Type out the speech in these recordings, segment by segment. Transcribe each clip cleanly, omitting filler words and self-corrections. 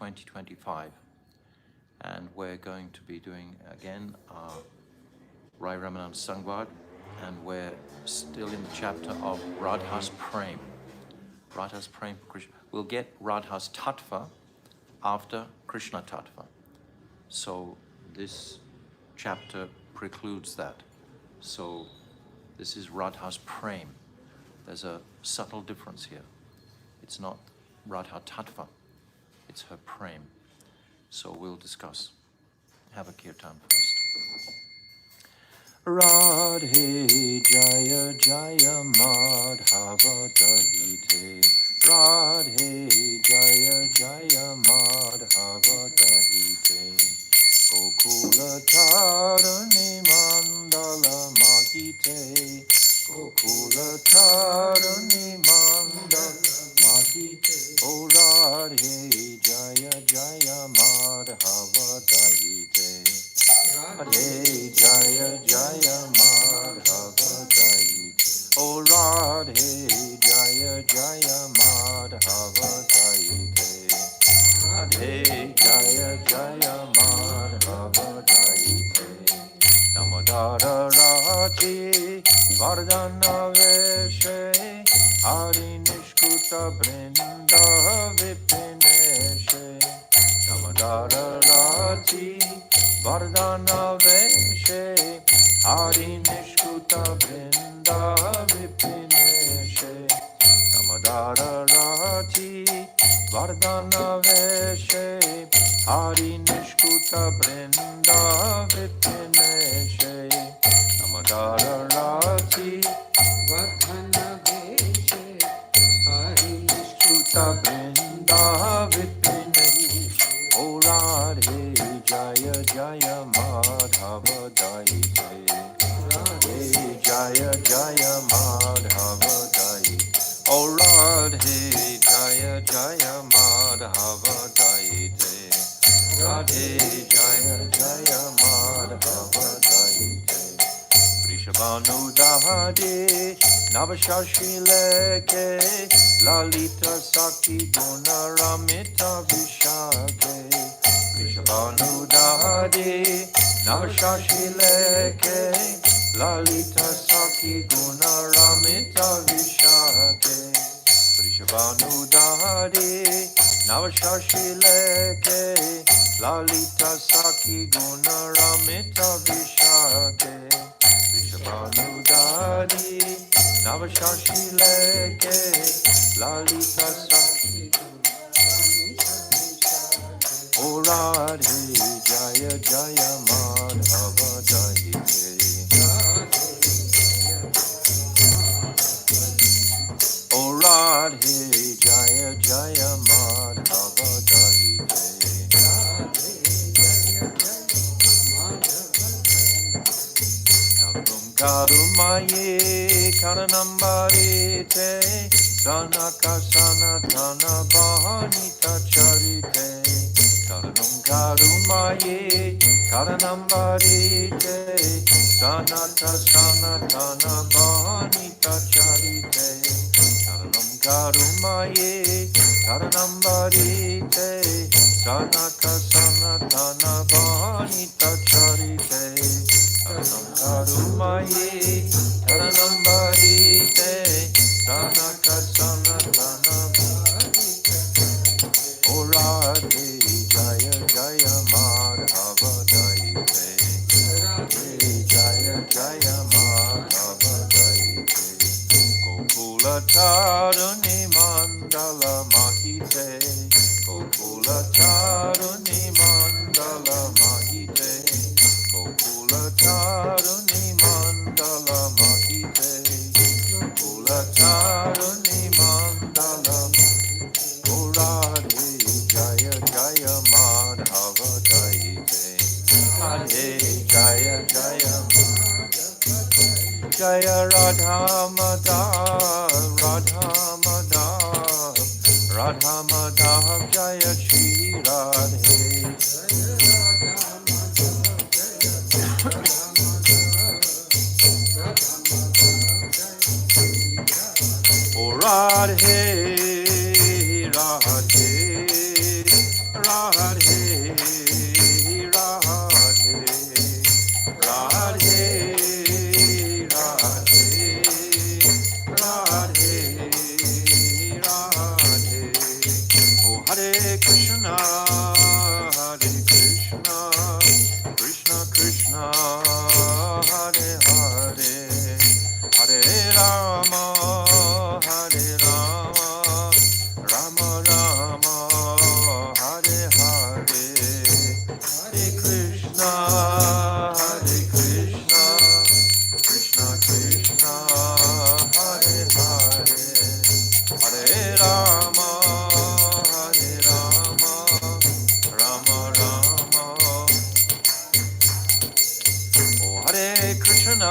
2025. And we're going to be doing again Raya Ramananda Samvada, and we're still in the chapter of Radha's Prem. Radha's Prem for Krishna. We'll get Radha's Tattva after Krishna Tattva. So this chapter precludes that. So this is Radha's Prem. There's a subtle difference here. It's not Radha Tattva, it's her Prem. So we'll discuss. Have a kirtan first. Radhe Jaya Jaya Madhava Dahite. Radhe Jaya Jaya Madhava Dahite. Gokula Tarani Mandala Mahite. Gokula Tarani Mandala Mahite. O Radhe Jaya Jaya Madhava Dahite. Radhe Jaya Jaya Madhava Dahite. O Radhe Jaya Jaya Madhava Dahite. Radhe Jaya Jaya Madhava Dahite. Damodara Rati Vardhana Veshe Hari Nishkuta Brinda Vipineshe. Damodara Rati Vardhana Veshe Hari Nishkuta Brinda Vipineshe. Damodara Rati Vardhana Veshe Hari Nishkuta Brinda Vipineshe. Damodara Rati Vardhana Veshe Hari Nishkuta Brinda Vipineshe. O Radhe Jaya Jaya Madhava Dahite. Radhe Jaya Jaya Madhava Dahite. O Radhe Jaya Jaya Madhava Dahite. Radhe Jaya Jaya Madhava Dahite. Vrishabhanu Dahade Navashashi Leke Lalita Sakti Guna Ramita Vishake. Vrishabhanu Dahade Navashashi Leke Lalita Sakti Guna Ramita Vishake. Vrishabhanu Dahade Navashashi Leke Lalita Sakti Guna Ramita Vishake. Vrishabhanu Dahade Navashashi Leke Lalita Sakti. O Radhe Jaya Jaya Madhava Dahite. O Radhe Jaya Jaya Madhava Dahite. Navrum Karumaye Karanambarite. Sanaka Sanatana Bahanita Charite. Karanam Karumaye Karanambarite. Sanata Sanatana Bahanita Charite. Karanam Karumaye Karanambarite. Sanata Sanatana Bahanita Charite. Karanam Karumaye Karanambarite. Sanata Sanatana Bahanita. O Radhe Jaya Jaya Madhava Dahite. Radhe Jaya Jaya Madhava Dahite. Gokula Taruni Mandala Mahite. Gokula Taruni Mandala Mahite. Gokula Taruni Mandala Mahite. Gokula Taruni Mandala Mahite. O Radhe Jaya Jaya Madhava Dahite. Radhe Jaya Jaya Madhava. Jaya Radha Madhav, Radha Madhav, Radha Madhav Jaya Shri Radhe. O Radhe, Radhe, Krishna, Krishna Krishna, Hare Hare, Hare Rama, Hare Rama, Rama Rama, Hare Hare, Hare Krishna, Krishna Krishna, Hare Hare, Hare Rama, Rama Rama. Oh, Hare Krishna,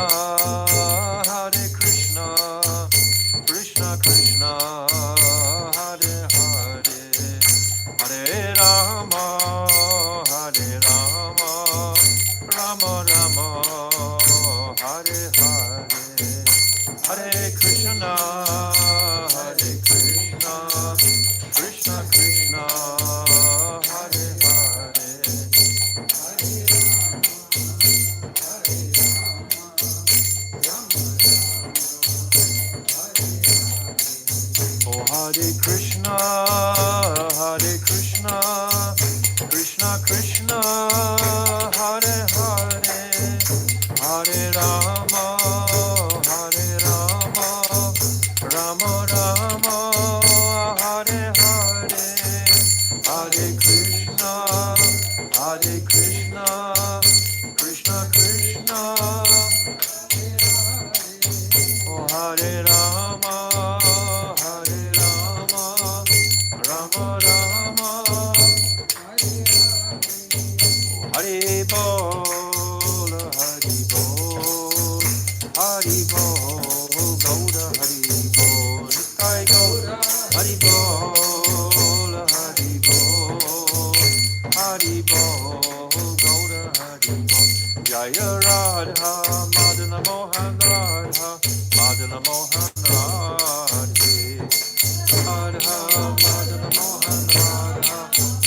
Krishna Krishna, Hare Hare, Hare Rama, Rama Rama, Hare Hare, Hare Krishna, Krishna Krishna, Hare Hare. Oh, Hare Krishna, Krishna Krishna, Hare Hare, Hare Rama, Rama Rama, Hare Hare, Hare Krishna, Krishna Krishna, oh, Hare Rama, Rama Rama, Hari Bol, Hari Bol, Hari Bol, Gauda Hari Bol, Nitai Gauda Hari Bol, Hari Bol, Hari Bol, Gauda Hari Bol, Jaya Radha, Madana Mohan Radha, Madana Mohan Radhe, Radha, Madana Mohan Radha,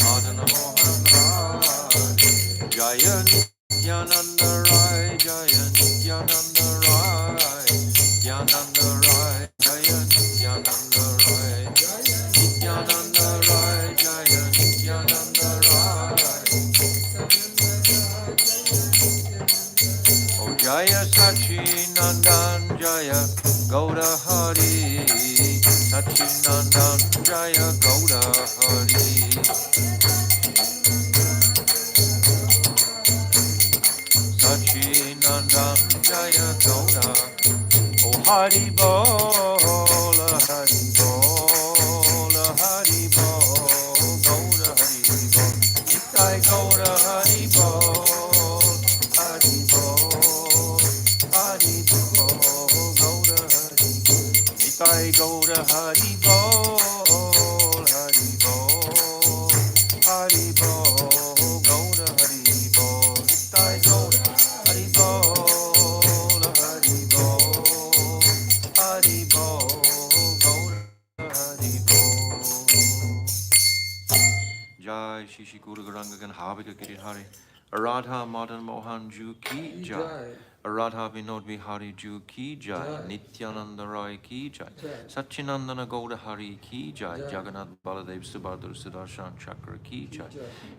Madana Mohan Radhe. Jaya Nityananda Rai, Jaya Nityananda Rai, Nityananda Rai, Jaya Nityananda Rai, Nityananda Rai, Jaya Nityananda Rai. Oh, Jaya Sachinandan, Jaya Gauda Hari, Sachinandan, Jaya Gauda Hari. Sachinandan Jaya Gauda. Oh, Hari Bol, Hari Bol, Hari Bol, Gauda Hari Bol, Nitai Gauda Hari Bol, Hari Bol, Hari Bol, Gauda Hari Bol, Nitai Gauda Hari Bol, Hari Bol, Hari Bol, Gauda Hari Bol, Nitai Gauda Hari Bol, Hari Bol, Hari Bol, Gauda Hari Bol. Jai Shishi Guru Garangagan Havika Girit Hari. Aradha Madan Mohan Ju Ki Jai. Aradha Vinod Vihari Ju Ki Jai. Nityananda Rai Ki Jai. Satchinandana Gauda Hari Ki Jai. Jagannath Baladev Subhadra Sudarshan Chakra Ki Jai.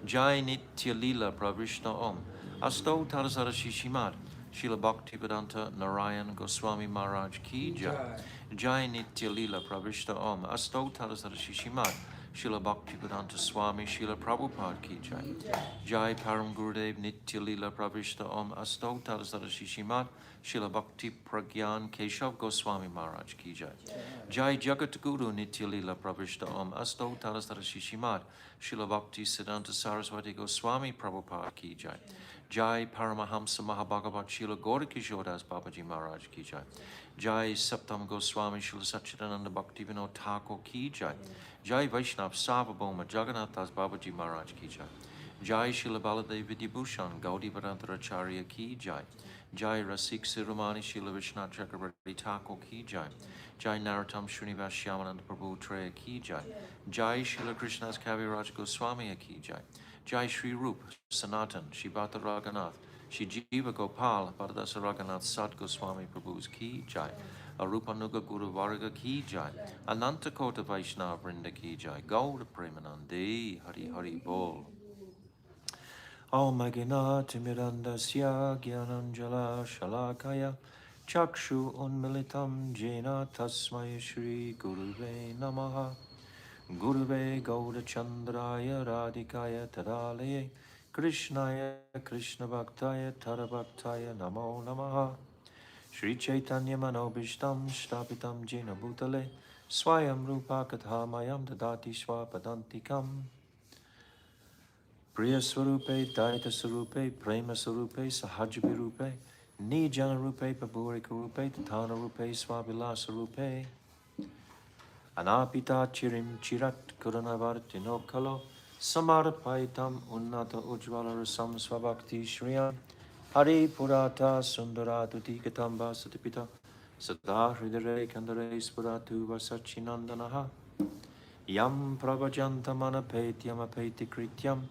Jai Nitya Lila Pravishna Om. Asto Tarasara Shishimad. Srila Bhaktivedanta Narayan Goswami Maharaj Ki Jai. Jai Nitya Lila Pravishta Om. Asto Tarasara Shishimad. Srila Bhaktivedanta Swami Srila Prabhupada Ki Jai. Jai Param Gurudev Nitya Lila Pravishta Om. Asto Tarasara Shishimad. Srila Bhakti Pragyan Keshav Goswami Maharaj Ki Jai. Jai Jagat Guru Nitya Lila Pravishta Om. Asto Tarasara Shishimad. Srila Bhakti Siddhanta Saraswati Goswami Prabhupada Ki Jai. Jai Paramahamsa Mahabhagavat Srila Gaudakishodas Babaji Maharaj Ki Jai. Jai Saptam Goswami Srila Satchidananda Bhakti Vinod Thakur Ki Jai. Jai Vaishnav Sarvabhauma Jagannath Das Babaji Maharaj Ki Jai. Jai Srila Baladev Vidyabhushan Gaudi Varantaracharya Ki Jai. Jai Rasik Sirumani Srila Vishnath Chakravarti Thakur Ki Jai. Jai Narottam Srinivas Shyamananda Prabhu Treya Ki Jai. Jai Srila Krishna's Kaviraj Goswami Ki Jai. Jai Shri Rup Sanatan Shivata Raghunath Shri Jiva Gopal Bharadasa Raghunath Sat Goswami Prabhu's Ki Jai. Arupanuga Guru Varga Ki Jai, Ananta Kota Vaishnava Vrinda Ki Jai, Gauda Premanandi, Hari Hari Bol. Om Maginati Mirandasya Gyananjala Shalakaya Chakshu Unmilitam Jena Tasmai Shri Guruve Namaha Guruve Gauda Chandraya Radhikaya Tadalaye Krishnaya Krishna Bhaktaya Tarabhaktaya Namo Namaha Shri Chaitanya Manobishtam Shtapitam Jena Bhutale Swayam Rupa Kathamayam Dadati Swapadantikam Priya Swarupe, Daita Swarupe, Prema Swarupe, Sahajabi Rupe, Nijana Rupe, Paburika Rupe, Tatana Rupe, Swabilasa Rupe, Anapita Chirim Chirat Kuranavarti no Kalo, Samarapaitam Unnata Ujvala Rasam Swabhakti Shriyam, Hari Purata Sundaratu Tikatamba Satipita, Sada Hridare Kandare Spuratu Vasachinandanaha, Yam Pravajantamana Petyam Apeti Krityam,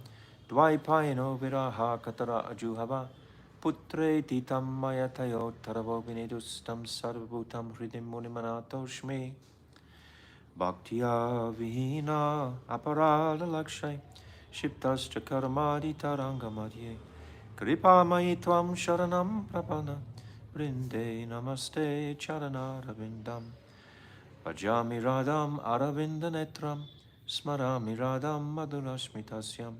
Dvaipayano Viraha Katara Ajuhava, Putre Titam Mayatayo Taravo Vinidustam Sarvabhutam Hridim Munimanato Shmi, Bhaktiya Vihina Aparada Lakshay, Shiptas Chakaramadi Tarangamadye, Kripa Maitvam Sharanam Prapana, Vrinde Namaste Charana Ravindam. Bhajami Radham Aravinda Netram, Smarami Radham Madhurasmitasyam,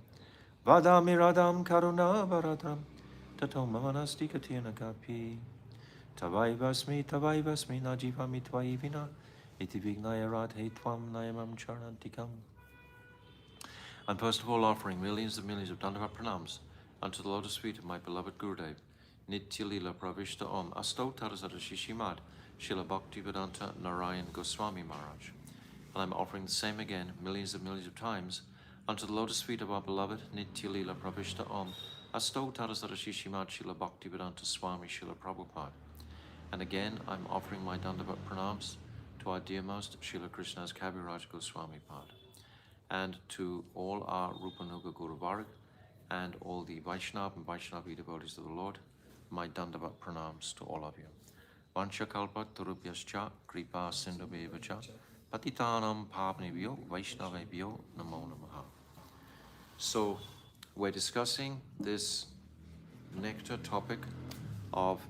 Vadami Radham Karuna Varadram, Tato Mamanasti Katina Kapi, Tavai Vasmi Najivami Tvaivina, Iti Vignaya Radhe Tvam Nayamam Charantikam. I'm first of all offering millions of Dandavat pranams unto the lotus feet of my beloved Gurudev, Nitya Lila Pravishta Om, Astotarasara Shishimad, Srila Bhaktivedanta Narayan Goswami Maharaj. And I'm offering the same again, millions of times, unto the lotus feet of our beloved Nitya Lila Pravishta Om, Astotarasara Shishimad, Srila Bhaktivedanta Swami Srila Prabhupada. And again, I'm offering my Dandavat pranams to our dearmost Srila Krishna's Kaviraj Goswami Pad, and to all our Rupanuga Guru Varg, and all the Vaishnava and Vaishnavi devotees of the Lord, my Dandavat pranams to all of you. Vanchakalpa Turubhyascha Kripa Sindhubevacha Patitanam Pavnebhyo Vaishnavebhyo Namo Namaha. So we're discussing this nectar topic of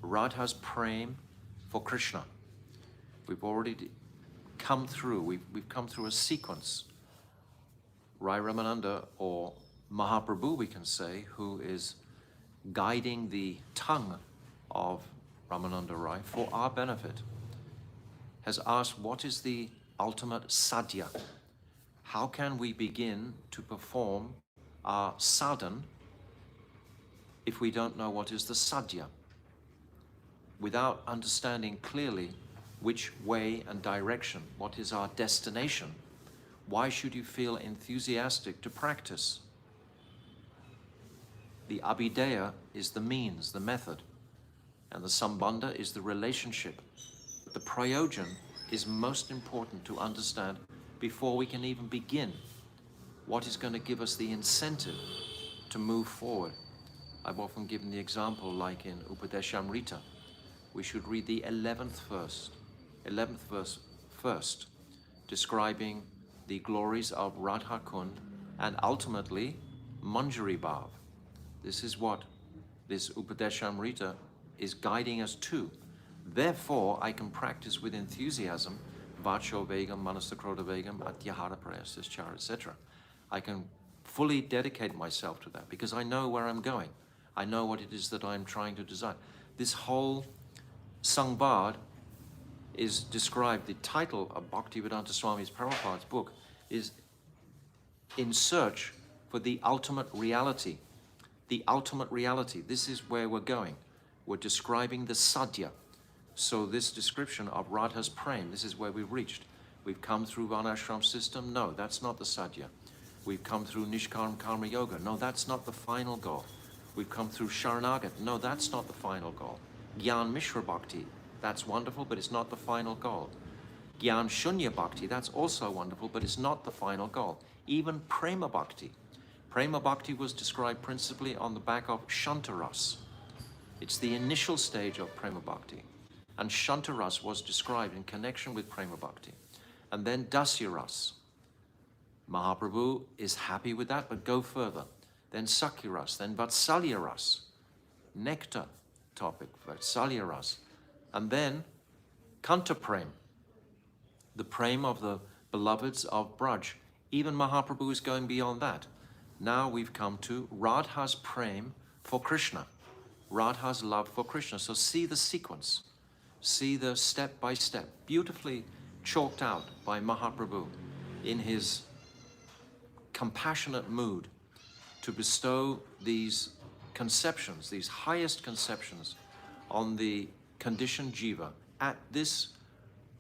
Radha's prem for Krishna. We've already come through, we've come through a sequence. Raya Ramananda, or Mahaprabhu we can say, who is guiding the tongue of Ramananda Rai for our benefit, has asked, what is the ultimate sadhya? How can we begin to perform our sadhan if we don't know what is the sadhya? Without understanding clearly which way and direction, what is our destination, why should you feel enthusiastic to practice? The abhideya is the means, the method, and the sambandha is the relationship. But the prayojan is most important to understand before we can even begin. What is going to give us the incentive to move forward? I've often given the example, like in Upadeshamrita, we should read the 11th verse first, describing the glories of Radha Kund and ultimately Manjari Bhav. This is what this Upadeshamrita is guiding us to. Therefore, I can practice with enthusiasm Vacho Vegam, Manasakroda Vegam, Atyahara Prayasaschara, etc. I can fully dedicate myself to that because I know where I'm going. I know what it is that I'm trying to design. This whole Samvada is described, the title of Bhaktivedanta Swami's Prabhupada's book is In Search for the Ultimate Reality. The ultimate reality. This is where we're going. We're describing the sadhya. So this description of Radha's prem, this is where we've reached. We've come through Varnashram system. No, that's not the sadhya. We've come through Nishkarma Karma Yoga. No, that's not the final goal. We've come through Sharanagat. No, that's not the final goal. Gyan Mishra Bhakti, that's wonderful, but it's not the final goal. Gyan Shunya Bhakti, that's also wonderful, but it's not the final goal. Even Prema Bhakti. Prema Bhakti was described principally on the back of Shantaras. It's the initial stage of Prema Bhakti. And Shantaras was described in connection with Prema Bhakti. And then Dasyaras. Mahaprabhu is happy with that, but go further. Then Sakyaras, then Vatsalyaras, nectar topic, Vatsalyaras. And then Kanta Prem, the prem of the beloveds of Braj. Even Mahaprabhu is going beyond that. Now we've come to Radha's prem for Krishna, Radha's love for Krishna. So see the sequence, see the step by step, beautifully chalked out by Mahaprabhu in his compassionate mood to bestow these conceptions, these highest conceptions on the conditioned jiva at this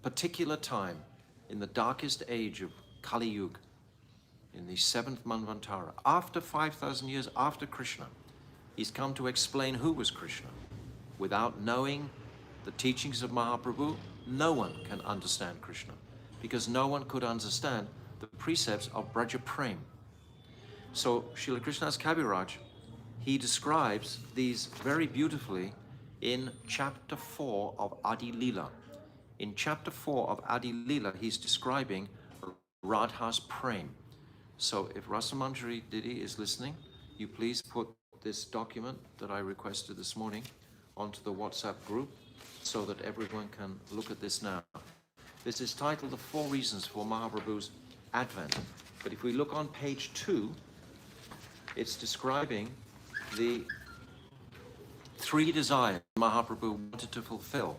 particular time in the darkest age of Kali Yuga, in the 7th Manvantara, after 5,000 years after Krishna. He's come to explain who was Krishna. Without knowing the teachings of Mahaprabhu, no one can understand Krishna, because no one could understand the precepts of Braja Prem. So Srila Krishnadas Kaviraj, he describes these very beautifully in chapter 4 of Adi Lila. In chapter 4 of Adi Lila, he's describing Radha's Prem. So if Rasa Manjari Didi is listening, you please put this document that I requested this morning onto the WhatsApp group so that everyone can look at this now. This is titled The 4 Reasons for Mahaprabhu's Advent. But if we look on page 2, it's describing the 3 desires Mahaprabhu wanted to fulfill.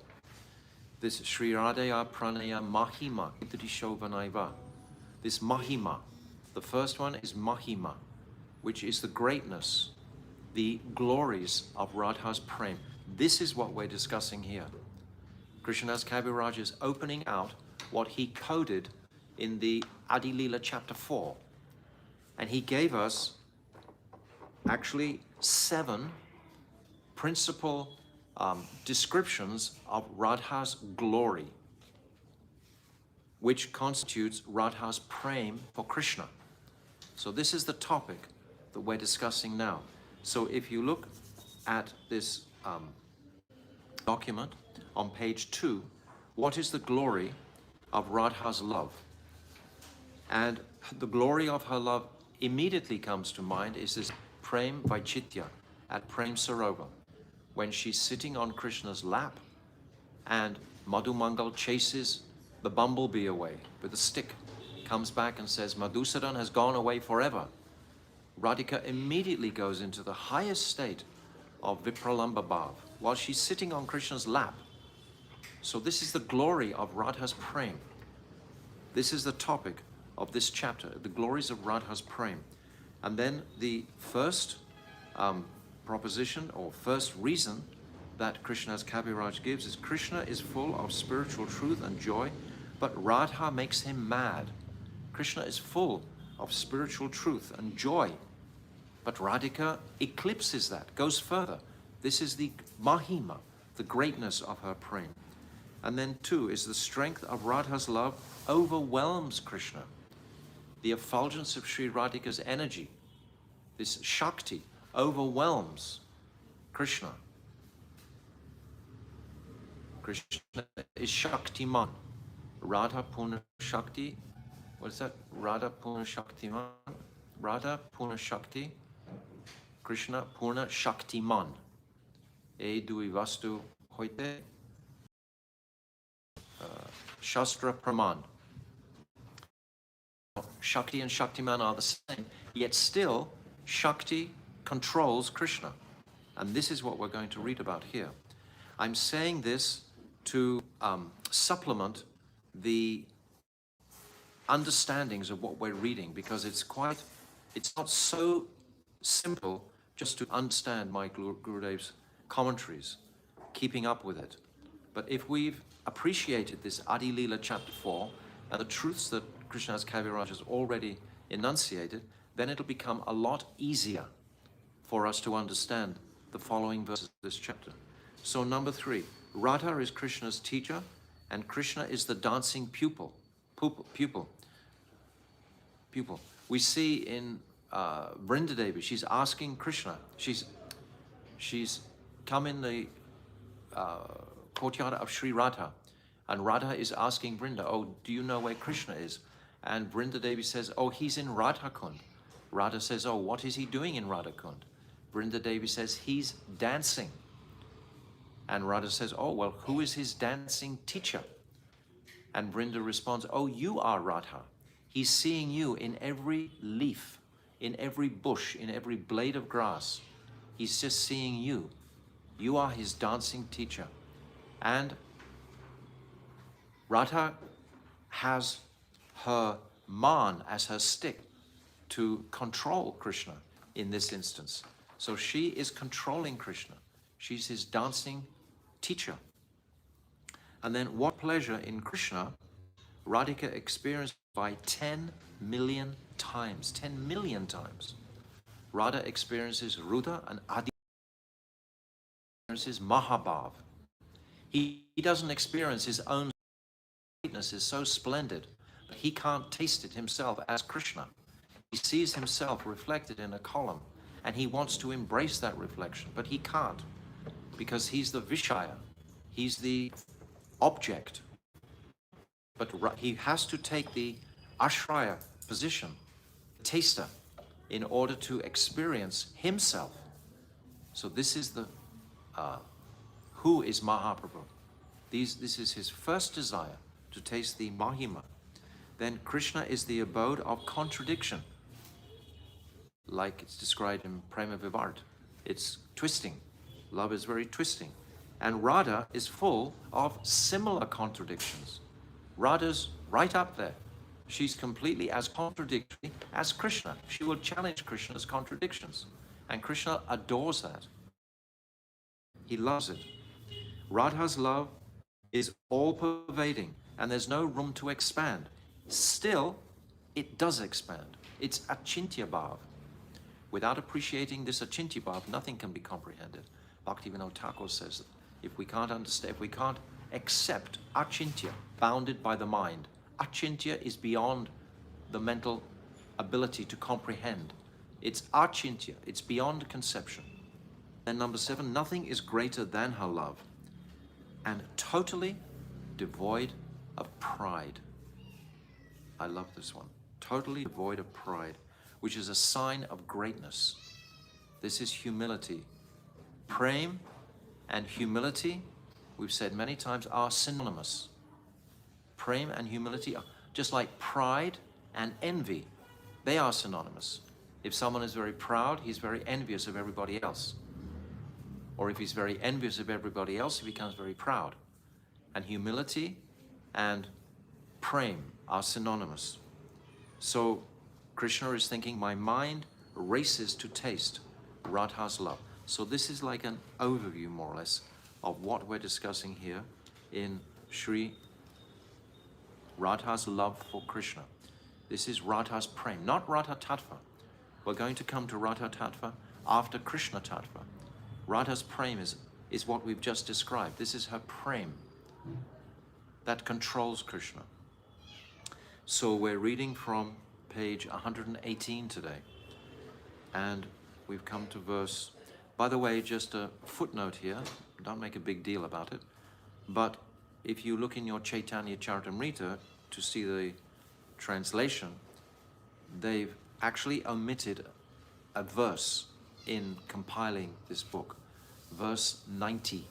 This Sri Radhaya Pranaya Mahima Idrishovanaiva. This Mahima. The first one is Mahima, which is the greatness, the glories of Radha's Prem. This is what we're discussing here. Krishnadas Kaviraj is opening out what he coded in the Adi Lila chapter 4. And he gave us actually 7 principal descriptions of Radha's glory, which constitutes Radha's Prem for Krishna. So this is the topic that we're discussing now. So if you look at this document on page 2, what is the glory of Radha's love? And the glory of her love immediately comes to mind is this Prem Vaichitya at Prem Sarovar, when she's sitting on Krishna's lap and Madhumangal chases the bumblebee away with a stick, comes back and says, Madhusudan has gone away forever. Radhika immediately goes into the highest state of Vipralamba Bhav while she's sitting on Krishna's lap. So this is the glory of Radha's Prem. This is the topic of this chapter, the glories of Radha's Prem. And then the first proposition or first reason that Krishnadas Kaviraj gives is Krishna is full of spiritual truth and joy, but Radha makes him mad. Krishna is full of spiritual truth and joy, but Radhika eclipses that, goes further. This is the Mahima, the greatness of her Prem. And then 2 is the strength of Radha's love overwhelms Krishna. The effulgence of Sri Radhika's energy, this Shakti, overwhelms Krishna. Krishna is Shaktiman. Radha Purna Shakti. What is that? Radha Purna Shaktiman. Radha Purna Shakti. Krishna Purna Shaktiman. E dui vastu hoite. Shastra Praman. Shakti and Shaktiman are the same, yet still Shakti controls Krishna. And this is what we're going to read about here. I'm saying this to supplement the understandings of what we're reading, because it's not so simple just to understand my Gurudev's commentaries, keeping up with it. But if we've appreciated this Adi Lila chapter 4 and the truths that Krishnadas Kaviraj has already enunciated, then it'll become a lot easier for us to understand the following verses of this chapter. So number 3, Radha is Krishna's teacher and Krishna is the dancing pupil. We see in Vrindadevi, she's asking Krishna, she's come in the courtyard of Sri Radha. And Radha is asking Vrinda, oh, do you know where Krishna is? And Vrinda Devi says, oh, he's in Radha Kund. Radha says, oh, what is he doing in Radha Kund? Vrinda Devi says, he's dancing. And Radha says, oh, well, who is his dancing teacher? And Vrinda responds, oh, you are Radha. He's seeing you in every leaf, in every bush, in every blade of grass. He's just seeing you. You are his dancing teacher. And Radha has her man as her stick to control Krishna in this instance. So she is controlling Krishna. She's his dancing teacher. And then what pleasure in Krishna Radhika experienced by 10 million times. 10 million times. Radha experiences Rudra and Adi experiences Mahabhav. He doesn't experience his own sweetness is so splendid, but he can't taste it himself as Krishna. He sees himself reflected in a column, and he wants to embrace that reflection, but he can't, because he's the Vishaya, he's the object. But he has to take the Ashraya position, the taster, in order to experience himself. So this is the, who is Mahaprabhu? This is his first desire, to taste the Mahima. Then Krishna is the abode of contradiction, like it's described in Prema Vivart. It's twisting. Love is very twisting. And Radha is full of similar contradictions. Radha's right up there. She's completely as contradictory as Krishna. She will challenge Krishna's contradictions. And Krishna adores that. He loves it. Radha's love is all-pervading, and there's no room to expand. Still, it does expand. It's achintya bhav. Without appreciating this achintya bhav, nothing can be comprehended. Bhaktivinoda Thakur says that if we can't understand, if we can't accept achintya, bounded by the mind, achintya is beyond the mental ability to comprehend. It's achintya, it's beyond conception. And number 7, nothing is greater than her love, and totally devoid of pride. I love this one. Totally devoid of pride, which is a sign of greatness. This is humility. Prem and humility, we've said many times, are synonymous. Prem and humility are just like pride and envy. They are synonymous. If someone is very proud, he's very envious of everybody else. Or if he's very envious of everybody else, he becomes very proud. And humility and prem are synonymous. So Krishna is thinking, my mind races to taste Radha's love. So this is like an overview, more or less, of what we're discussing here in Sri Radha's love for Krishna. This is Radha's prem, not Radha Tattva. We're going to come to Radha Tattva after Krishna Tattva. Radha's prem is what we've just described. This is her prem that controls Krishna. So we're reading from page 118 today. And we've come to verse, by the way, just a footnote here, don't make a big deal about it, but if you look in your Chaitanya Charitamrita to see the translation, they've actually omitted a verse in compiling this book, verse 90,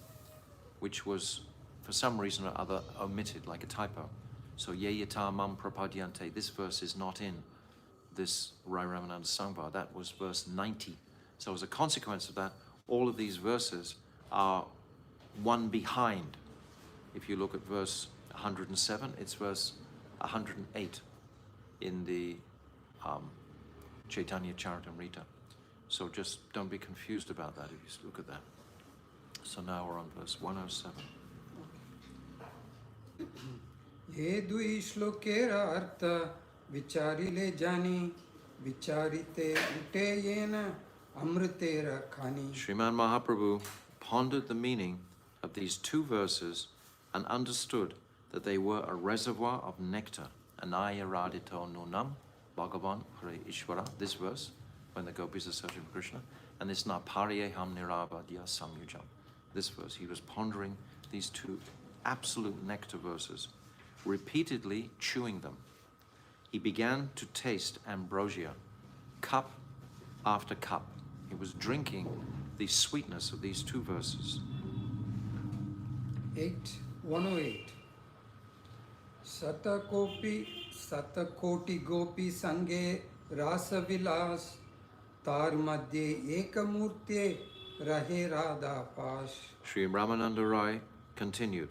which was for some reason or other omitted, like a typo. So ye yata mam prapadyante, this verse is not in this Raya Ramananda Samvada. That was verse 90. So as a consequence of that, all of these verses are one behind. If you look at verse 107, it's verse 108 in the Chaitanya Charitamrita. So just don't be confused about that if you look at that. So now we're on verse 107. ये दुई श्लोकेर अर्थ विचारिले जानी विचारिते उठे येन अमृतेर खानी. Sriman Mahaprabhu pondered the meaning of these two verses and understood that they were a reservoir of nectar. Anaya radito nunam Bhagavan Hare Ishvara, this verse, when the gopis are searching for Krishna, and this naparyeham niravadya samyujam, this verse. He was pondering these two absolute nectar verses, repeatedly chewing them. He began to taste ambrosia, cup after cup. He was drinking the sweetness of these two verses. 108. Satakoti gopi sange rasa vilas tar madhye ekamurtye rahe radha pas. Sri Ramananda Rai continued,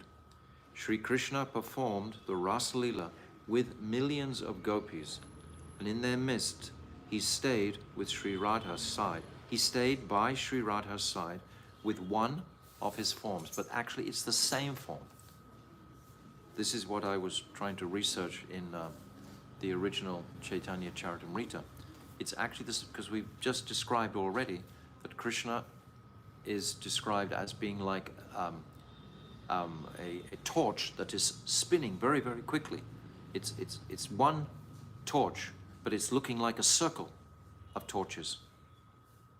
Sri Krishna performed the Rasa Leela with millions of gopis, and in their midst he stayed with Sri Radha's side. He stayed by Sri Radha's side with one of his forms, but actually it's the same form. This is what I was trying to research in the original Chaitanya Charitamrita. It's actually this, because we've just described already that Krishna is described as being like a torch that is spinning very, very quickly. It's one torch, but it's looking like a circle of torches,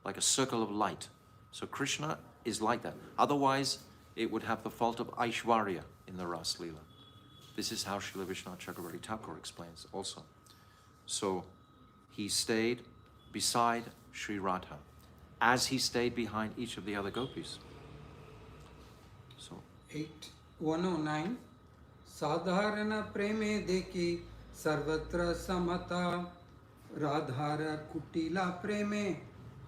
like a circle of light. So Krishna is like that. Otherwise, it would have the fault of Aishwarya in the Ras Leela. This is how Srila Vishwanath Chakravarti Thakur explains also. So he stayed beside Sri Radha as he stayed behind each of the other gopis. So 109. Sadharana preme deki sarvatra samata radhara kutila preme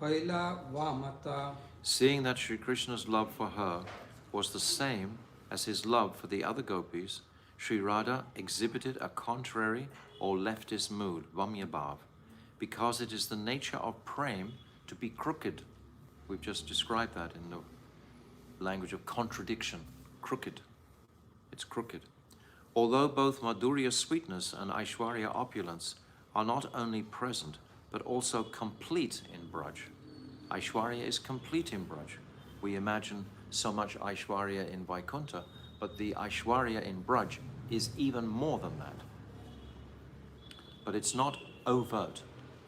haila vamata. Seeing that Sri Krishna's love for her was the same as his love for the other gopis, Sri Radha exhibited a contrary or leftist mood, Vamyabhav, because it is the nature of prem to be crooked. We've just described that in the language of contradiction. Crooked. It's crooked. Although both Madhurya sweetness and Aishwarya opulence are not only present, but also complete in Braj. Aishwarya is complete in Braj. We imagine so much Aishwarya in Vaikuntha, but the Aishwarya in Braj is even more than that. But it's not overt,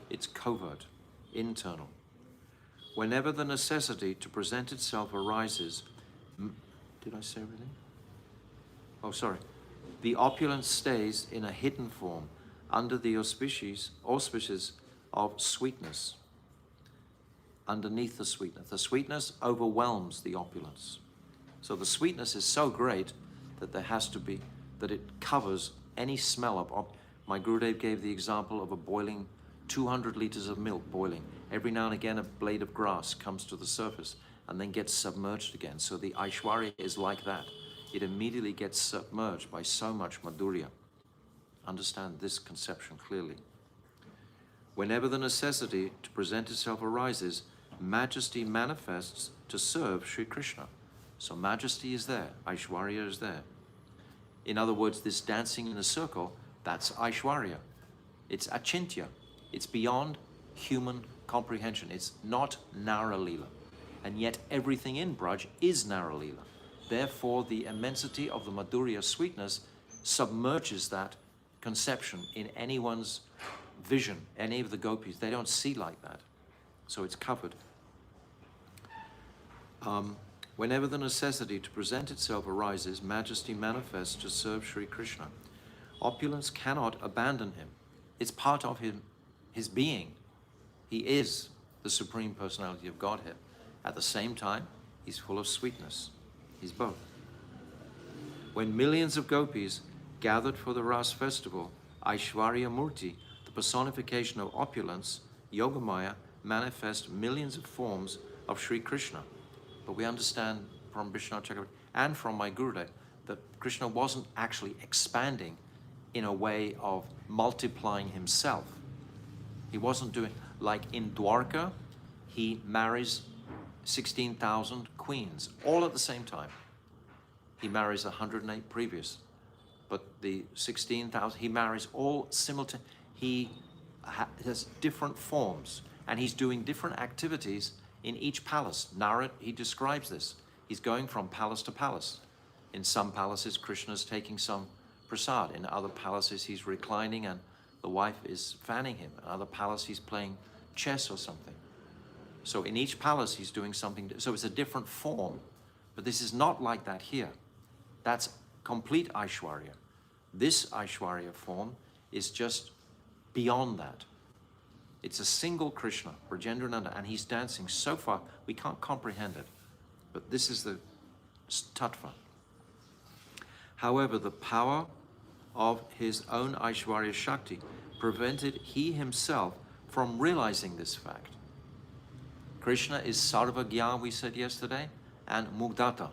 it's covert, internal. Whenever the necessity to present itself arises, did I say everything? Oh, sorry. The opulence stays in a hidden form under the auspices of sweetness. Underneath the sweetness. The sweetness overwhelms the opulence. So the sweetness is so great that there has to be, that it covers any smell of. My Gurudev gave the example of a boiling, 200 liters of milk boiling. Every now and again a blade of grass comes to the surface and then gets submerged again. So the Aishwarya is like that. It immediately gets submerged by so much Madhurya. Understand this conception clearly. Whenever the necessity to present itself arises, majesty manifests to serve Sri Krishna. So majesty is there, Aishwarya is there. In other words, this dancing in a circle, that's Aishwarya. It's achintya. It's beyond human comprehension. It's not Nara Leela. And yet everything in Braj is Nara Leela. Therefore, the immensity of the Madhurya sweetness submerges that conception in anyone's vision, any of the gopis. They don't see like that. So it's covered. Whenever the necessity to present itself arises, majesty manifests to serve Sri Krishna. Opulence cannot abandon him. It's part of his being. He is the Supreme Personality of Godhead. At the same time, he's full of sweetness. He's both. When millions of gopis gathered for the Ras festival, Aishwarya Murti, the personification of opulence, Yogamaya, manifest millions of forms of Sri Krishna. But we understand from Vishwanath Chakravarti and from my Gurudev that Krishna wasn't actually expanding in a way of multiplying himself. He wasn't doing, like in Dwarka, he marries 16,000 queens, all at the same time. He marries 108 previous, but the 16,000, he marries all simultaneously. He has different forms, and he's doing different activities in each palace. Narad, he describes this. He's going from palace to palace. In some palaces, Krishna's taking some prasad. In other palaces, he's reclining and the wife is fanning him. In other palaces, he's playing chess or something. So in each palace, he's doing something. So it's a different form. But this is not like that here. That's complete Aishwarya. This Aishwarya form is just beyond that. It's a single Krishna, Brajendrananda, and he's dancing so far, we can't comprehend it. But this is the tattva. However, the power of his own Aishwarya Shakti prevented he himself from realizing this fact. Krishna is Sarvagya, we said yesterday, and Mugdata.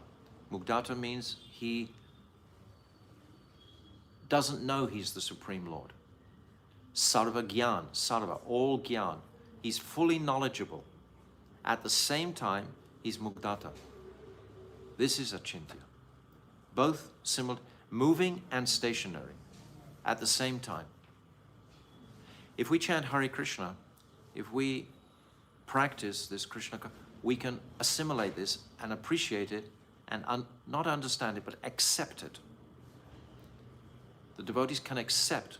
Mugdata means he doesn't know he's the Supreme Lord. Sarvagyan, Sarva, all Gyan. He's fully knowledgeable. At the same time, he's Mugdata. This is Achintya. Both moving and stationary at the same time. If we chant Hare Krishna, if we practice this Krishna, we can assimilate this and appreciate it and not understand it, but accept it. The devotees can accept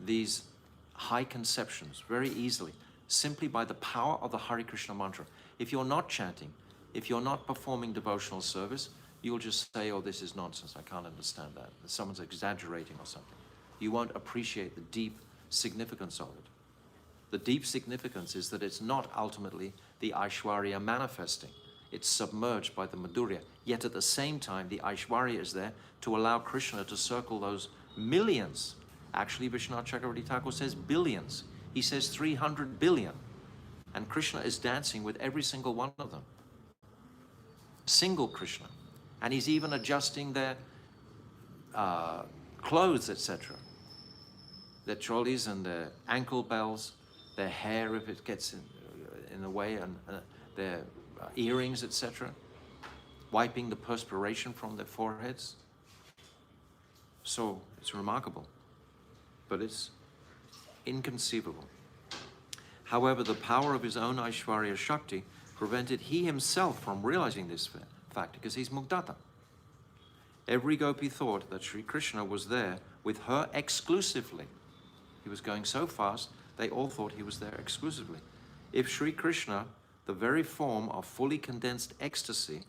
these high conceptions very easily, simply by the power of the Hare Krishna mantra. If you're not chanting, if you're not performing devotional service, you'll just say, oh, this is nonsense, I can't understand that. Someone's exaggerating or something. You won't appreciate the deep significance of it. The deep significance is that it's not ultimately the Aishwarya manifesting. It's submerged by the Madhurya. Yet at the same time, the Aishwarya is there to allow Krishna to circle those millions. Actually, Vishwanath Chakravarti Thakur says billions. He says 300 billion. And Krishna is dancing with every single one of them. Single Krishna. And he's even adjusting their clothes, etc. Their trolleys and their ankle bells, their hair if it gets in the way, and their earrings, etc. Wiping the perspiration from their foreheads. So it's remarkable, but it's inconceivable. However, the power of his own Aishwarya Shakti prevented he himself from realizing this fact, because he's Mugdata. Every gopi thought that Sri Krishna was there with her exclusively. He was going so fast, they all thought he was there exclusively. If Sri Krishna, the very form of fully condensed ecstasy,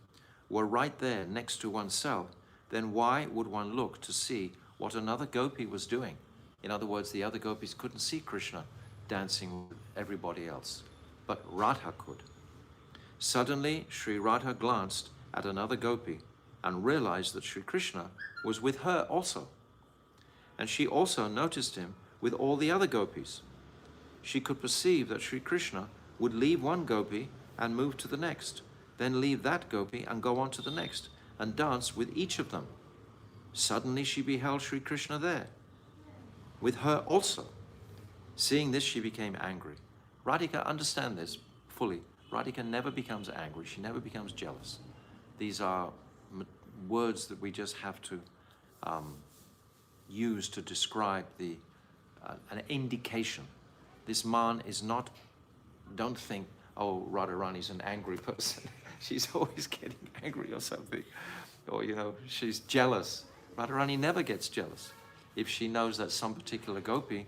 were right there next to oneself, then why would one look to see what another gopi was doing? In other words, the other gopis couldn't see Krishna dancing with everybody else, but Radha could. Suddenly, Sri Radha glanced at another gopi and realized that Sri Krishna was with her also. And she also noticed him with all the other gopis. She could perceive that Sri Krishna would leave one gopi and move to the next, then leave that gopi and go on to the next, and dance with each of them. Suddenly she beheld Sri Krishna there, with her also. Seeing this, she became angry. Radhika, understand this fully. Radhika never becomes angry. She never becomes jealous. These are words that we just have to use to describe an indication. This man is not, don't think, oh, Radharani's an angry person. She's always getting angry or something. Or, she's jealous. Radharani never gets jealous. If she knows that some particular gopi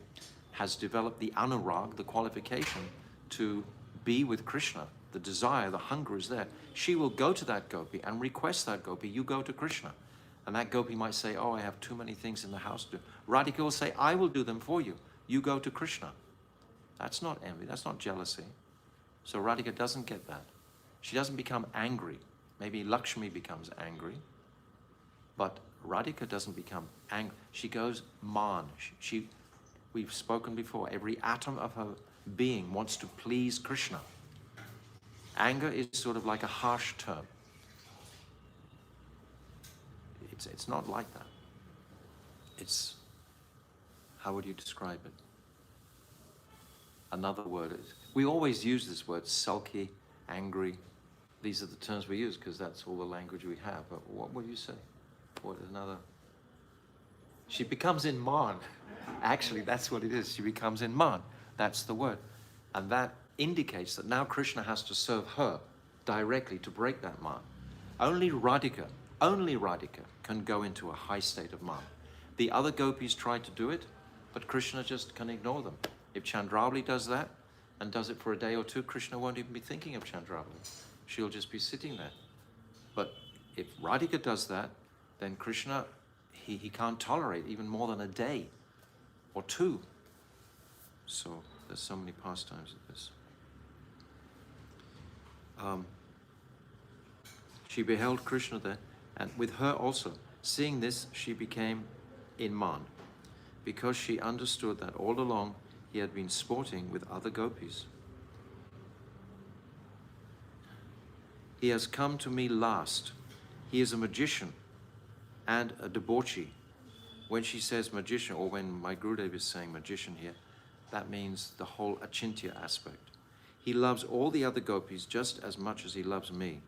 has developed the anurag, the qualification to be with Krishna, the desire, the hunger is there, she will go to that gopi and request that gopi, you go to Krishna. And that gopi might say, oh, I have too many things in the house to do. Radhika will say, I will do them for you. You go to Krishna. That's not envy, that's not jealousy. So Radhika doesn't get that. She doesn't become angry. Maybe Lakshmi becomes angry, but Radhika doesn't become angry. She goes man. We've spoken before, every atom of her being wants to please Krishna. Anger is sort of like a harsh term. It's not like that. It's, how would you describe it? Another word is, we always use this word, sulky, angry. These are the terms we use because that's all the language we have. But what would you say? What is another? She becomes in man. Actually, that's what it is. She becomes in man. That's the word. And that indicates that now Krishna has to serve her directly to break that man. Only Radhika can go into a high state of man. The other gopis try to do it, but Krishna just can ignore them. If Chandravali does that and does it for a day or two, Krishna won't even be thinking of Chandravali. She'll just be sitting there. But if Radhika does that, then Krishna, he can't tolerate even more than a day or two. So there's so many pastimes of this. She beheld Krishna there, and with her also. Seeing this, she became in man, because she understood that all along he had been sporting with other gopis. He has come to me last. He is a magician and a debauchee. When she says magician, or when my Gurudev is saying magician here, that means the whole achintya aspect. He loves all the other gopis just as much as he loves me.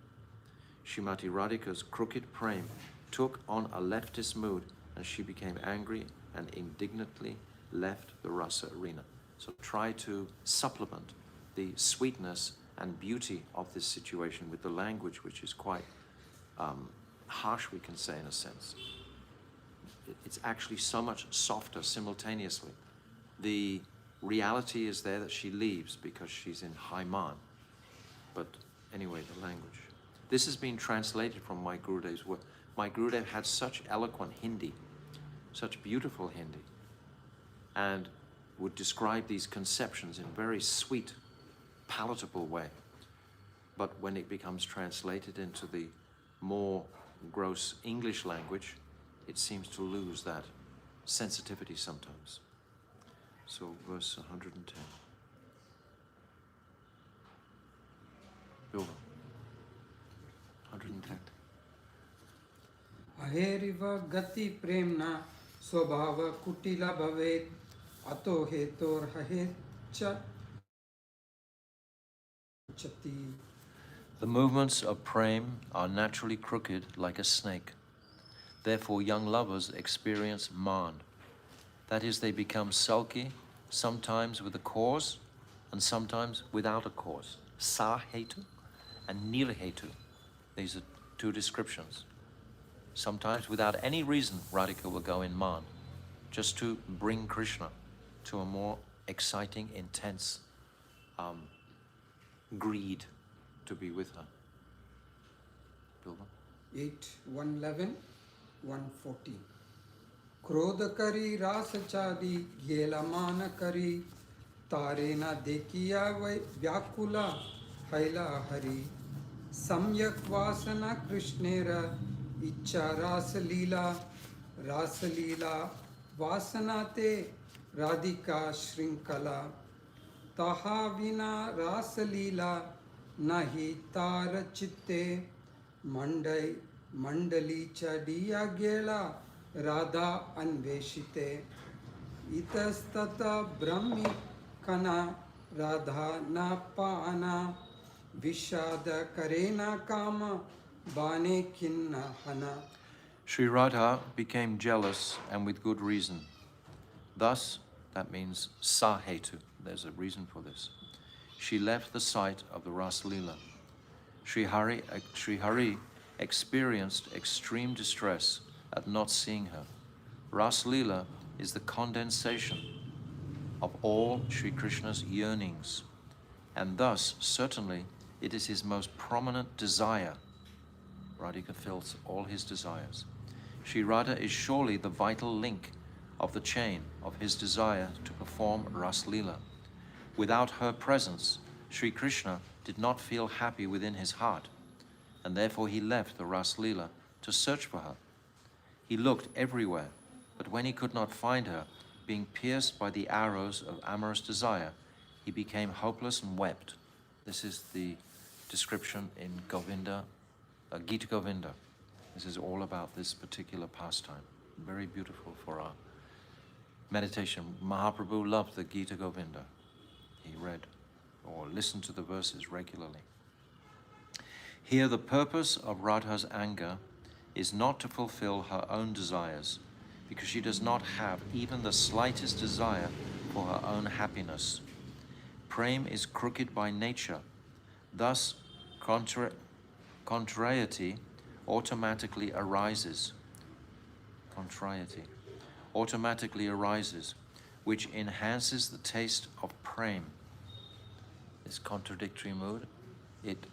Srimati Radhika's crooked prem took on a leftist mood, and she became angry and indignantly left the rasa arena. So try to supplement the sweetness and beauty of this situation with the language, which is quite harsh, we can say, in a sense. It's actually so much softer simultaneously. The reality is there that she leaves because she's in high man. But anyway, the language. This has been translated from my Gurudev's work. My Gurudev had such eloquent Hindi, such beautiful Hindi, and would describe these conceptions in a very sweet, palatable way. But when it becomes translated into the more gross English language, it seems to lose that sensitivity sometimes. So verse 110. Over. 110. Aheriva gati premna swabhava kutila bhavet ato hetor hahetcha chati. The movements of prem are naturally crooked like a snake. Therefore, young lovers experience man. That is, they become sulky, sometimes with a cause and sometimes without a cause. Sa-hetu and nil-hetu. These are two descriptions. Sometimes without any reason, Radhika will go in man, just to bring Krishna to a more exciting, intense greed to be with her. Bilba? 8, 111, 114. Krodha kari rasa chadi gyela mana kari tarena dekiya vai vyakula haila hari samyak vasana krishnera ichcha rasa lila vasanate radhika shrinkala taha vina rasa lila nahi tar chitte mandali chadiya gela radha anveshite itastata brahmi kana radha na paana vishada karena kama bane kinna hana. Sri Radha became jealous, and with good reason. Thus, that means sa-hetu. There's a reason for this. She left the site of the Ras Leela. Sri Hari experienced extreme distress at not seeing her. Ras Leela is the condensation of all Sri Krishna's yearnings, and thus, certainly, it is his most prominent desire. Radhika fills all his desires. Sri Radha is surely the vital link of the chain of his desire to perform Ras Leela. Without her presence, Sri Krishna did not feel happy within his heart, and therefore he left the Ras Leela to search for her. He looked everywhere, but when he could not find her, being pierced by the arrows of amorous desire, he became hopeless and wept. This is the description in Govinda, Gita Govinda. This is all about this particular pastime. Very beautiful for our meditation. Mahaprabhu loved the Gita Govinda. He read or listened to the verses regularly. Here the purpose of Radha's anger is not to fulfill her own desires, because she does not have even the slightest desire for her own happiness. Prem is crooked by nature. Thus, contrariety automatically arises. Which enhances the taste of prem. This contradictory mood, it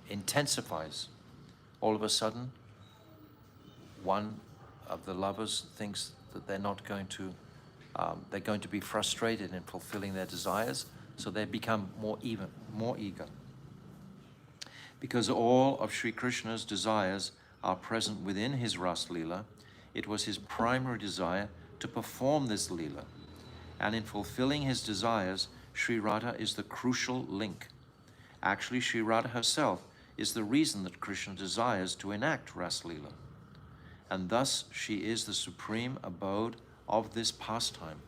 intensifies. All of a sudden, one of the lovers thinks that they're going to be frustrated in fulfilling their desires, so they become more eager. Because all of Sri Krishna's desires are present within his Ras Leela, it was his primary desire to perform this Leela. And in fulfilling his desires, Sri Radha is the crucial link. Actually, Sri Radha herself is the reason that Krishna desires to enact Ras Leela. And thus she is the supreme abode of this pastime.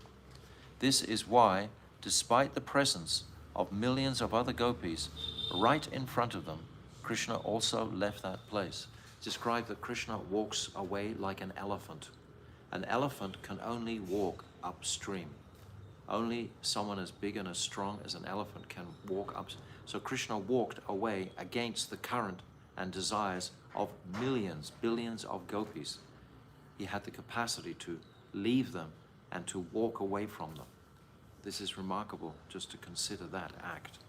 This is why, despite the presence of millions of other gopis right in front of them, Krishna also left that place. Described that Krishna walks away like an elephant. An elephant can only walk upstream. Only someone as big and as strong as an elephant can walk up. So Krishna walked away against the current and desires of millions, billions of gopis. He had the capacity to leave them and to walk away from them. This is remarkable just to consider that act.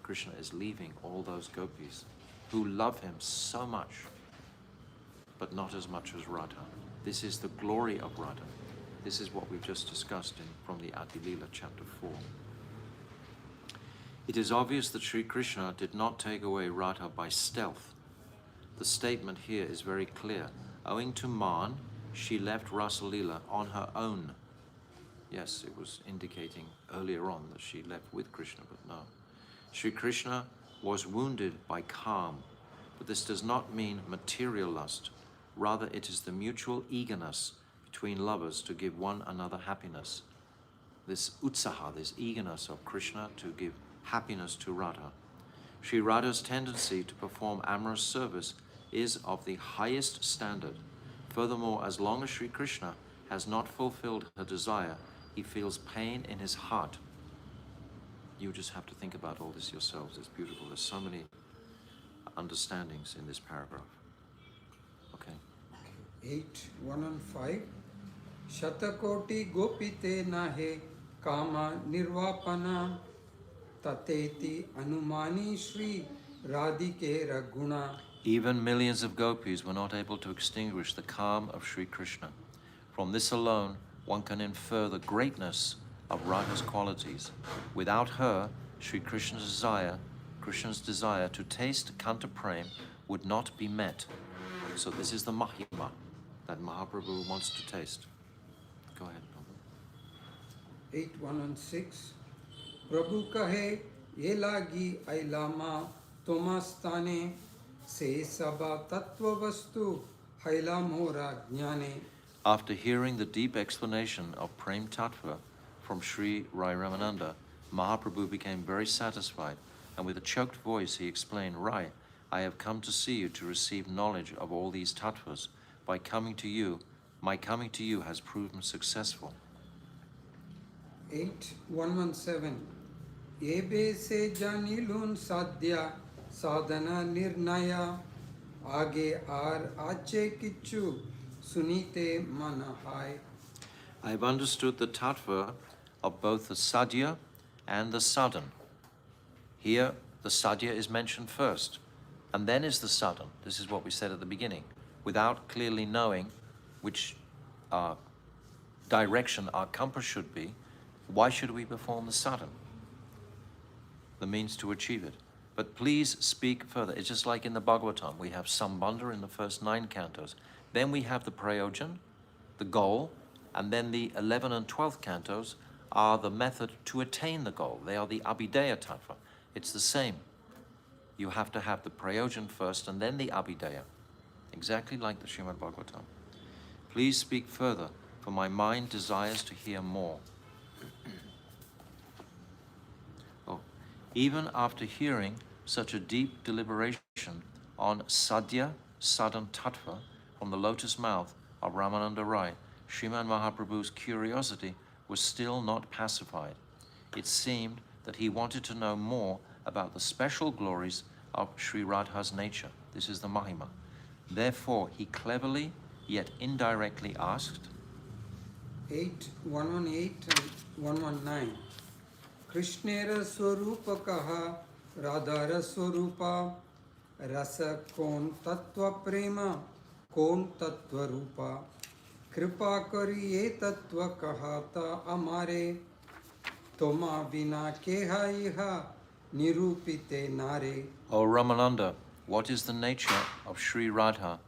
Krishna is leaving all those gopis who love him so much, but not as much as Radha. This is the glory of Radha. This is what we've just discussed from the Adi Leela, chapter 4. It is obvious that Sri Krishna did not take away Radha by stealth. The statement here is very clear. Owing to Man, she left Rasa Leela on her own. Yes, it was indicating earlier on that she left with Krishna, but no. Sri Krishna was wounded by Kam, but this does not mean material lust. Rather, it is the mutual eagerness between lovers to give one another happiness. This utsaha, this eagerness of Krishna to give happiness to Radha. Sri Radha's tendency to perform amorous service is of the highest standard. Furthermore, as long as Sri Krishna has not fulfilled her desire, he feels pain in his heart. You just have to think about all this yourselves. It's beautiful. There's so many understandings in this paragraph. Okay. 8, 1 and 5. Shatakoti gopite nahe kama nirvapana tateti anumani Shri Radhike raguna. Even millions of gopis were not able to extinguish the calm of Sri Krishna. From this alone, one can infer the greatness of Radha's qualities. Without her, Sri Krishna's desire to taste Kanta Prem would not be met. So this is the Mahima that Mahaprabhu wants to taste. Go ahead, Prabhu. 8, 1 and 6. Prabhu kahe ye lagi ailama tomastane se saba tattva vastu haila mora jnane. After hearing the deep explanation of Prem Tattva from Sri Raya Ramananda, Mahaprabhu became very satisfied, and with a choked voice he explained, Rai, I have come to see you to receive knowledge of all these tattvas. My coming to you has proven successful. 8, 117. Ebe se janilun sadhya sadhana nirnaya age ar ache kichu sunite manahai. I have understood the tattva of both the sadhya and the sadhan. Here, the sadhya is mentioned first, and then is the sadhan. This is what we said at the beginning. Without clearly knowing which direction our compass should be, why should we perform the sadhan? The means to achieve it. But please speak further. It's just like in the Bhagavatam. We have Sambandha in the first 9 cantos. Then we have the Prayojan, the goal, and then the 11th and 12th cantos are the method to attain the goal. They are the Abhideya Tattva. It's the same. You have to have the Prayojan first and then the Abhideya. Exactly like the Srimad Bhagavatam. Please speak further, for my mind desires to hear more. Even after hearing such a deep deliberation on Sadhya Sadhan Tattva from the lotus mouth of Ramananda Rai, Sriman Mahaprabhu's curiosity was still not pacified. It seemed that he wanted to know more about the special glories of Sri Radha's nature. This is the Mahima. Therefore, he cleverly yet indirectly asked, 8, 118 and 119. Krishnera Swarupa Kaha Radhara Swarupa Rasa Kon Tattva Prema कौन तत्व रूपा कृपा करी ये तत्व कहता अमारे तोमा बिना केहा इहा निरूपिते नारे. O Ramananda, what is the nature of Sri Radha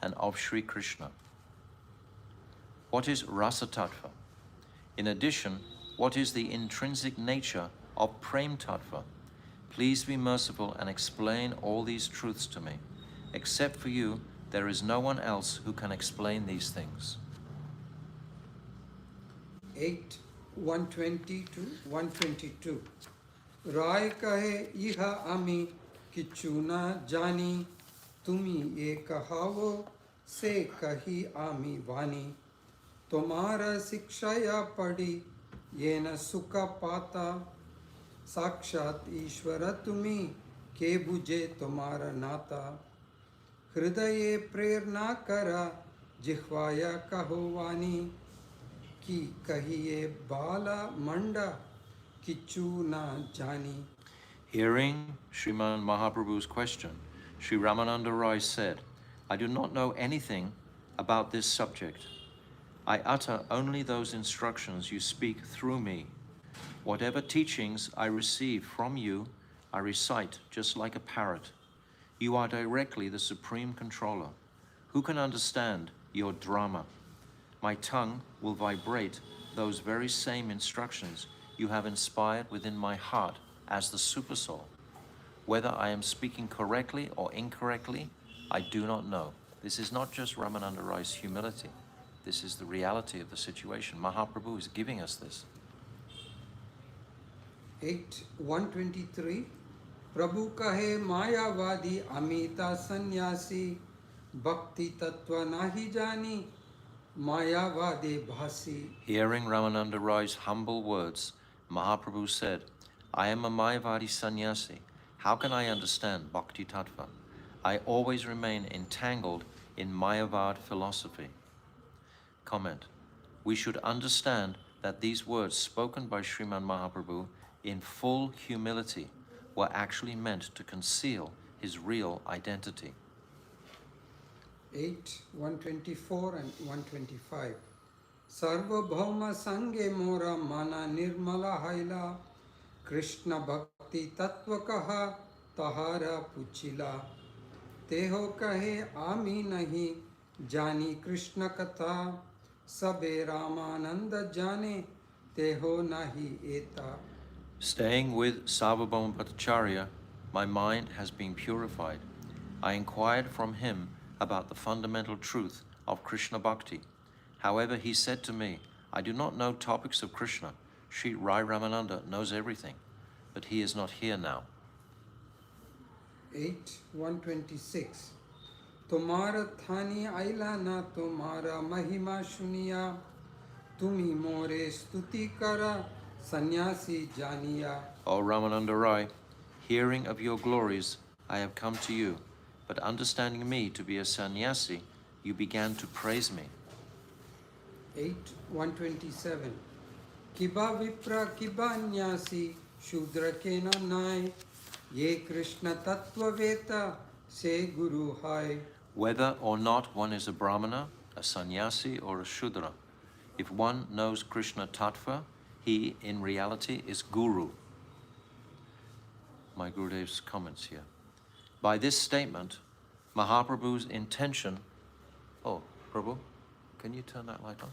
and of Sri Krishna? What is Rasa Tattva? In addition, what is the intrinsic nature of Prem Tattva? Please be merciful and explain all these truths to me. Except for you, there is no one else who can explain these things. 8, 120 to 122. राय कहे यह आमी किच्छु न जानी तुमी ये कहावो से कही आमी वाणी तुम्हारा शिक्षाया पड़ी ये न सुख पाता साक्षात ईश्वर तुम्ही के बुझे तुम्हारा नाता हृदय प्रेरणा करा जिह्वाया कहो वाणी की कहिए बाला मंडा किच्छु न जानी. Hearing Sriman Mahaprabhu's question, Sri Ramananda Rai said, I do not know anything about this subject. I utter only those instructions you speak through me. Whatever teachings I receive from you, I recite just like a parrot. You are directly the supreme controller. Who can understand your drama? My tongue will vibrate those very same instructions you have inspired within my heart as the Supersoul. Whether I am speaking correctly or incorrectly, I do not know. This is not just Ramananda Rai's humility. This is the reality of the situation. Mahaprabhu is giving us this. 8, 123. प्रभु कहे मायावादी अमिता सन्यासी भक्ति तत्व नाही जानी मायावादी भासी. Hearing Ramananda Rai's humble words, Mahaprabhu said, I am a Mayavadi sannyasi. How can I understand Bhakti Tattva? I always remain entangled in Mayavad philosophy. Comment. We should understand that these words spoken by Sriman Mahaprabhu in full humility were actually meant to conceal his real identity. 8, 124 and 125. Sarvabhauma sange mora mana nirmala haila Krishna bhakti tattva kaha tahara puchila teho kahe ami nahi jani Krishna katha sabe Ramananda jane teho nahi eta. Staying with Sarvabhauma Bhattacharya, my mind has been purified. I inquired from him about the fundamental truth of Krishna Bhakti. However, he said to me, I do not know topics of Krishna. Sri Raya Ramananda knows everything, but he is not here now. 8, 126. तुम्हारा थानी आइला ना तुम्हारा महिमा सुनिया तुम्ही मोरे स्तुति करा सन्यासी जानिया. O Ramananda Rai, hearing of your glories, I have come to you, but understanding me to be a sannyasi, you began to praise me. 8, 127. Kiba vipra kiba nyasi shudra kena nai ye Krishna tattva veta se guru hai. Whether or not one is a brahmana, a sannyasi, or a shudra, if one knows Krishna Tattva, he in reality is guru. My Gurudev's comments here. By this statement, Mahaprabhu's intention. Oh, Prabhu, can you turn that light on?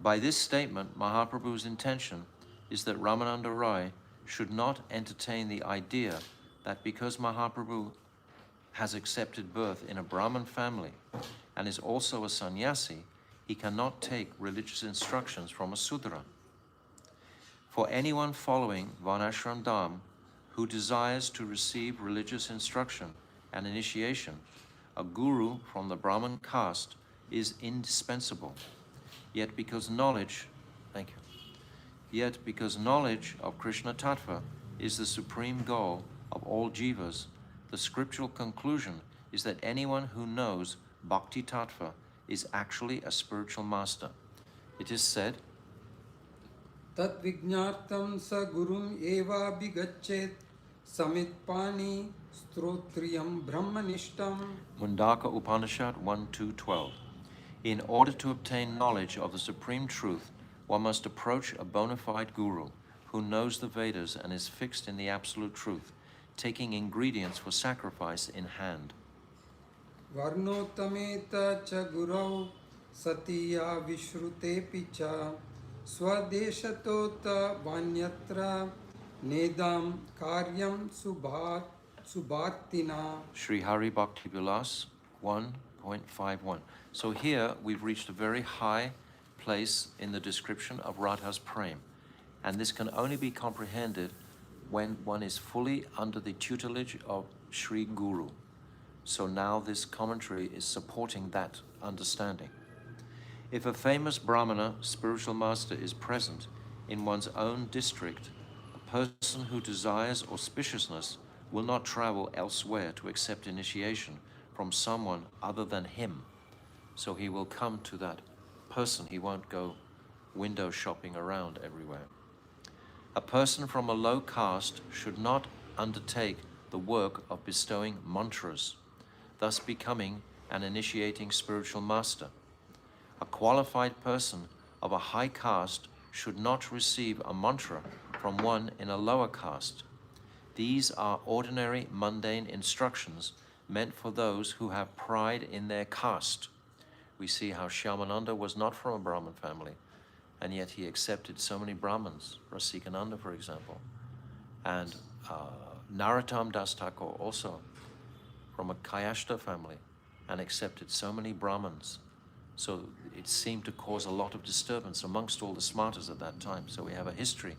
By this statement, Mahaprabhu's intention is that Ramananda Rai should not entertain the idea that because Mahaprabhu has accepted birth in a Brahmin family and is also a sannyasi, he cannot take religious instructions from a Sudra. For anyone following Varnashram Dham who desires to receive religious instruction and initiation, a guru from the Brahmin caste is indispensable. Yet because knowledge of Krishna Tattva is the supreme goal of all jivas, the scriptural conclusion is that anyone who knows Bhakti Tattva is actually a spiritual master. It is said, Tat Vijnartam sa gurum eva bigachet samit pani Strotriyam Brahmanishtam. Mundaka Upanishad 1:2-12. In order to obtain knowledge of the supreme truth, one must approach a bona fide guru who knows the Vedas and is fixed in the absolute truth, taking ingredients for sacrifice in hand. Varnotameta cha gurau satiya vishrute picha swadeshatota vanyatra nedam karyam subhartina. Sri Hari Bhakti Vilas 1.51. So here we've reached a very high place in the description of Radha's Prem, and this can only be comprehended when one is fully under the tutelage of Sri Guru. So now this commentary is supporting that understanding. If a famous Brahmana, spiritual master, is present in one's own district, a person who desires auspiciousness will not travel elsewhere to accept initiation from someone other than him. So he will come to that person. He won't go window shopping around everywhere. A person from a low caste should not undertake the work of bestowing mantras, thus becoming an initiating spiritual master. A qualified person of a high caste should not receive a mantra from one in a lower caste. These are ordinary, mundane instructions meant for those who have pride in their caste. We see how Shyamananda was not from a Brahmin family, and yet he accepted so many Brahmins, Rasikananda, for example. And Narottam Das Thakur also from a Kayashta family and accepted so many Brahmins. So it seemed to cause a lot of disturbance amongst all the smartas at that time. So we have a history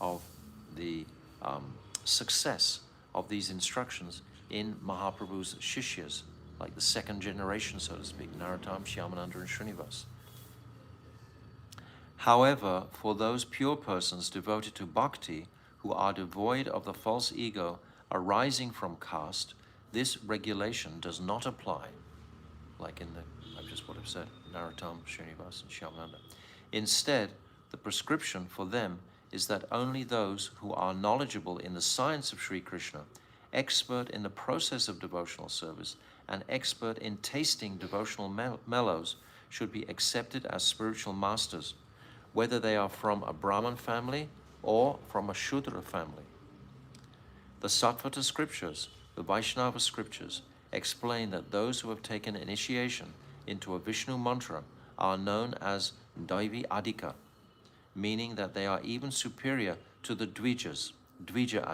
of the success of these instructions in Mahaprabhu's Shishyas, like the second generation, so to speak, Narottam, Shyamananda, and Srinivas. However, for those pure persons devoted to bhakti, who are devoid of the false ego arising from caste, this regulation does not apply, like in I just would have said, Narottam, Srinivas, and Shyamananda. Instead, the prescription for them is that only those who are knowledgeable in the science of Sri Krishna, expert in the process of devotional service, and expert in tasting devotional mellows should be accepted as spiritual masters, whether they are from a Brahmin family or from a Shudra family. The Sattvata scriptures, the Vaishnava scriptures, explain that those who have taken initiation into a Vishnu mantra are known as Daivi Adhika, meaning that they are even superior to the Dvijas, Dvijas,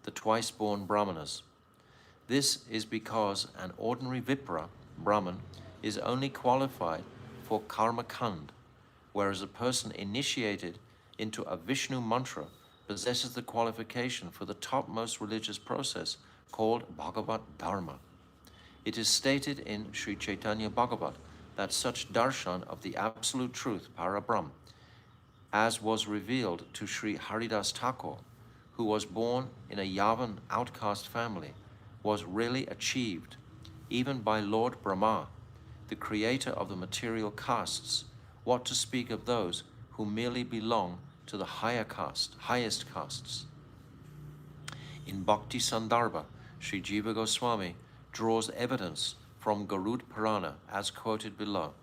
the twice-born Brahmanas. This is because an ordinary Vipra, Brahman, is only qualified for Karma Kand, whereas a person initiated into a Vishnu mantra possesses the qualification for the topmost religious process called Bhagavat Dharma. It is stated in Sri Chaitanya Bhagavat that such darshan of the absolute truth, Parabrahm, as was revealed to Sri Haridas Thakur, who was born in a Yavan outcast family, was really achieved even by Lord Brahma, the creator of the material castes, what to speak of those who merely belong to the highest castes. In Bhakti Sandarbha, Sri Jiva Goswami draws evidence from Garud Purana as quoted below,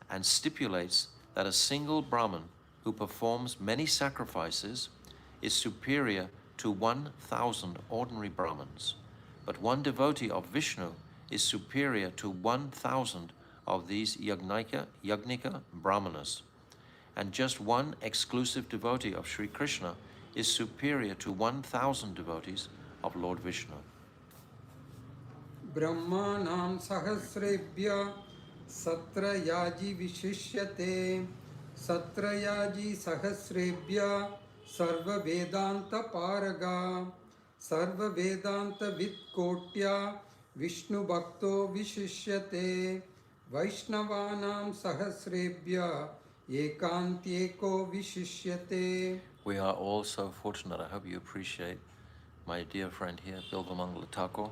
and stipulates that a single Brahman who performs many sacrifices is superior to 1,000 ordinary Brahmins, but one devotee of Vishnu is superior to 1,000 of these Yagnika Brahmanas, and just one exclusive devotee of Sri Krishna is superior to 1,000 devotees of Lord Vishnu. Brahmanam sahasrebhya satrayaji vishishyate satrayaji sahasrebhya sarva vedanta paraga sarva vedanta vitkotya Vishnu bhakto vishishyate Vaishnavanam sahasrebhya ekantyeko vishishyate. We are all so fortunate. I hope you appreciate my dear friend here, Bilvamangala Thakur.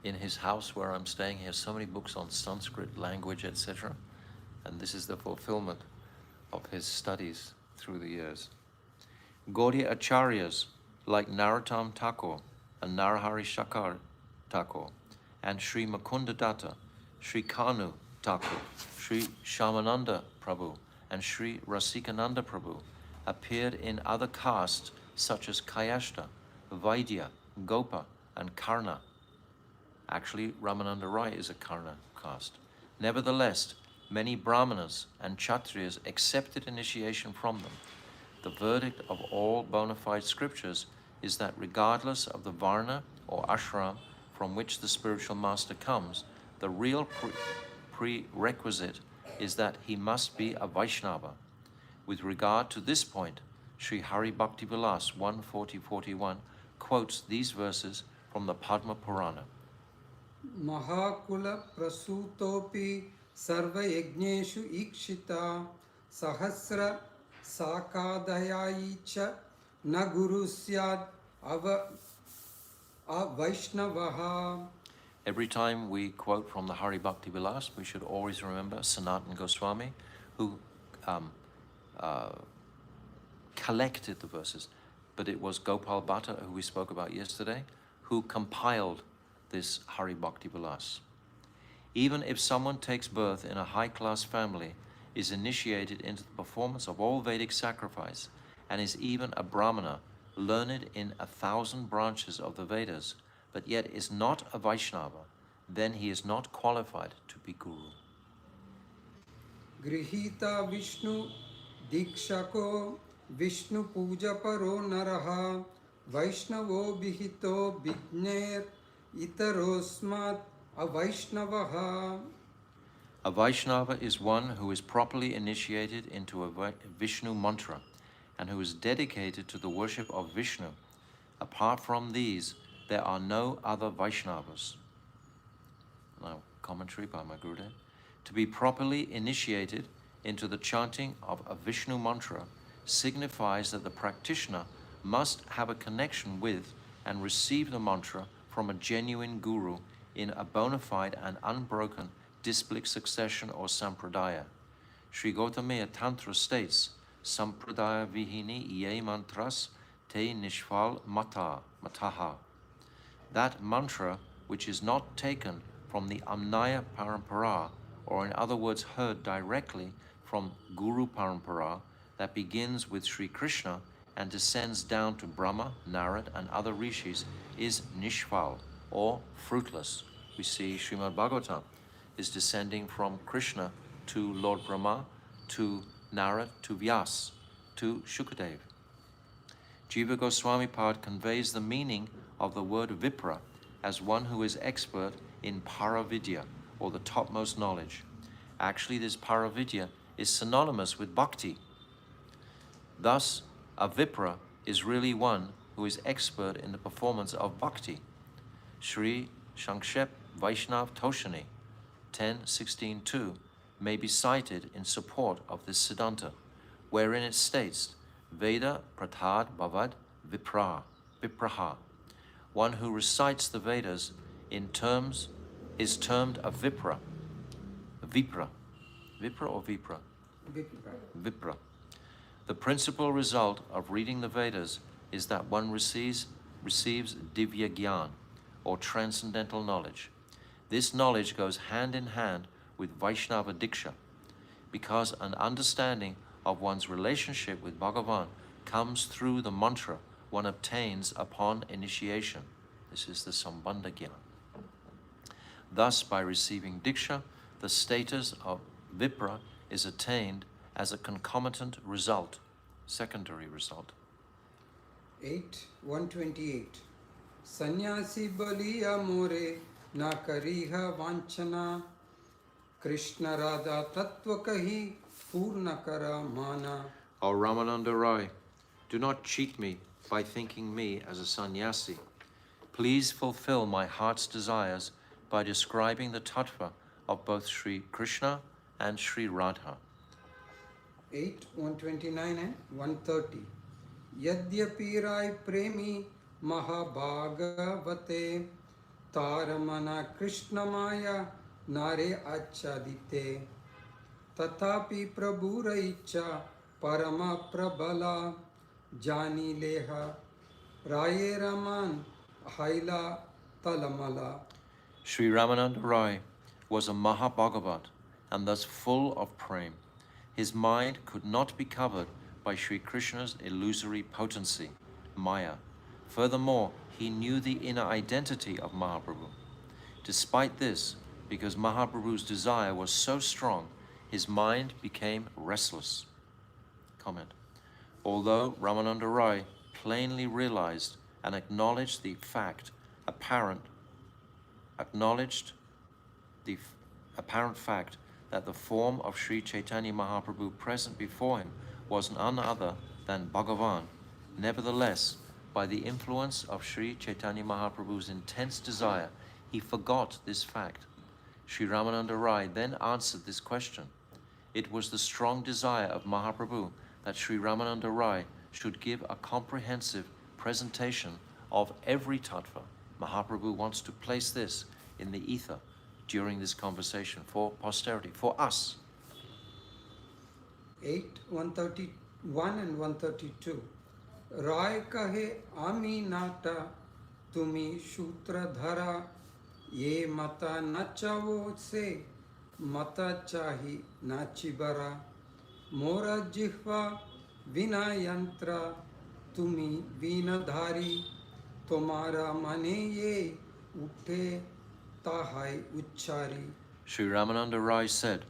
In his house where I'm staying, he has so many books on Sanskrit language, etc. And this is the fulfillment of his studies through the years. Gaudiya Acharyas like Narottam Thakur and Narahari Shakar Thakur, and Sri Mukunda Datta, Sri Kanu Thakur, Sri Shamananda Prabhu, and Sri Rasikananda Prabhu appeared in other castes such as Kayashta, Vaidya, Gopa, and Karna. Actually, Ramananda Rai is a Karna caste. Nevertheless, many Brahmanas and Kshatriyas accepted initiation from them. The verdict of all bona fide scriptures is that regardless of the Varna or ashram from which the spiritual master comes, the real prerequisite is that he must be a Vaishnava. With regard to this point, Sri Hari Bhakti Vilas 140-41 quotes these verses from the Padma Purana. Mahakula prasutopi sarva yajneshu ikshita sahasra sakadayaicha na guru syad avaishnavaha. Every time we quote from the Hari Bhakti Vilas, we should always remember Sanatana Goswami, who collected the verses, but it was Gopal Bhatta, who we spoke about yesterday, who compiled this Hari Bhakti Vilas. Even if someone takes birth in a high-class family, is initiated into the performance of all Vedic sacrifice, and is even a Brahmana, learned in 1,000 branches of the Vedas, but yet is not a Vaishnava, then he is not qualified to be Guru. Grihita Vishnu Dikshako Vishnu Puja Paro Naraha Vaishnavo Bihito Bigner Itarosmat Avaishnavaha. A Vaishnava is one who is properly initiated into a Vishnu mantra and who is dedicated to the worship of Vishnu. Apart from these, there are no other Vaishnavas. Now, commentary by my Gurudev. To be properly initiated into the chanting of a Vishnu mantra signifies that the practitioner must have a connection with and receive the mantra from a genuine guru in a bona fide and unbroken disciplic succession or sampradaya. Sri Gautamiya Tantra states, Sampradaya vihini ye mantras te nishval mataha. That mantra which is not taken from the Amnaya Parampara, or in other words heard directly from Guru Parampara, that begins with Sri Krishna and descends down to Brahma, Narad, and other rishis, is nishval, or fruitless. We see Srimad Bhagavatam is descending from Krishna to Lord Brahma, to Narad, to Vyas, to Shukadev. Jiva Goswami Pad conveys the meaning of the word Vipra as one who is expert in Paravidya, or the topmost knowledge. Actually, this Paravidya is synonymous with Bhakti. Thus, a Vipra is really one who is expert in the performance of Bhakti. Sri Shankshep Vaishnav Toshani 10.16.2 may be cited in support of this Siddhanta, wherein it states, Veda Pratad Bhavad Vipraha. One who recites the Vedas in terms is termed a Vipra. Vipra. Vipra or Vipra? Vipra. The principal result of reading the Vedas is that one receives Divya Gyan, or transcendental knowledge. This knowledge goes hand in hand with Vaishnava Diksha, because an understanding of one's relationship with Bhagavan comes through the mantra one obtains upon initiation. This is the Sambandha Gyan. Thus, by receiving Diksha, the status of Vipra is attained as a concomitant result, secondary result. 128. Sannyasi baliya more na kariha vanchana Krishna Radha tattva kahi purna kara mana. O Ramananda Rai, do not cheat me by thinking me as a sannyasi. Please fulfill my heart's desires by describing the tattva of both Sri Krishna and Sri Radha. 129 and 130. Yadyapi Rai premi mahabhagavate taramana Krishna maya nare achadite tatapi prabhura icha parama prabala jani leha Raya Raman Haila Talamala. Sri Ramananda Rai was a Mahabhagavat and thus full of prema. His mind could not be covered by Sri Krishna's illusory potency, Maya. Furthermore, he knew the inner identity of Mahaprabhu. Despite this, because Mahaprabhu's desire was so strong, his mind became restless. Comment. Although Ramananda Rai plainly realized and acknowledged the apparent fact that the form of Sri Chaitanya Mahaprabhu present before him was none other than Bhagavan, nevertheless, by the influence of Sri Chaitanya Mahaprabhu's intense desire, he forgot this fact. Sri Ramananda Rai then answered this question. It was the strong desire of Mahaprabhu that Sri Ramananda Rai should give a comprehensive presentation of every tattva. Mahaprabhu wants to place this in the ether during this conversation for posterity, for us. 8, 131 and 132. Rai kahe ami nata tumi shutradhara ye mata nachavo se mata chahi nachibara mora jihva vina yantra tumi vinadhari tomara mane ye utte tahai uchari. Sri Ramananda Rai said,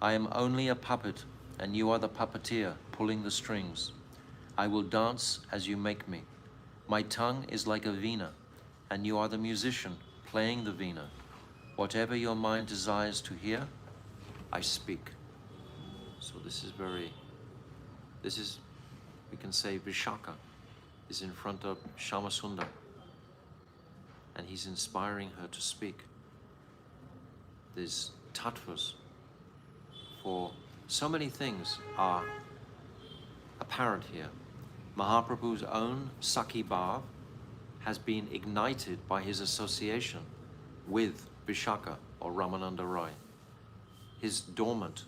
I am only a puppet and you are the puppeteer pulling the strings. I will dance as you make me. My tongue is like a veena and you are the musician playing the veena. Whatever your mind desires to hear, I speak. So we can say Vishaka is in front of Shamasundar and he's inspiring her to speak. These tattvas for so many things are apparent here. Mahaprabhu's own Sakhi Bhav has been ignited by his association with Vishaka or Ramananda Rai. His dormant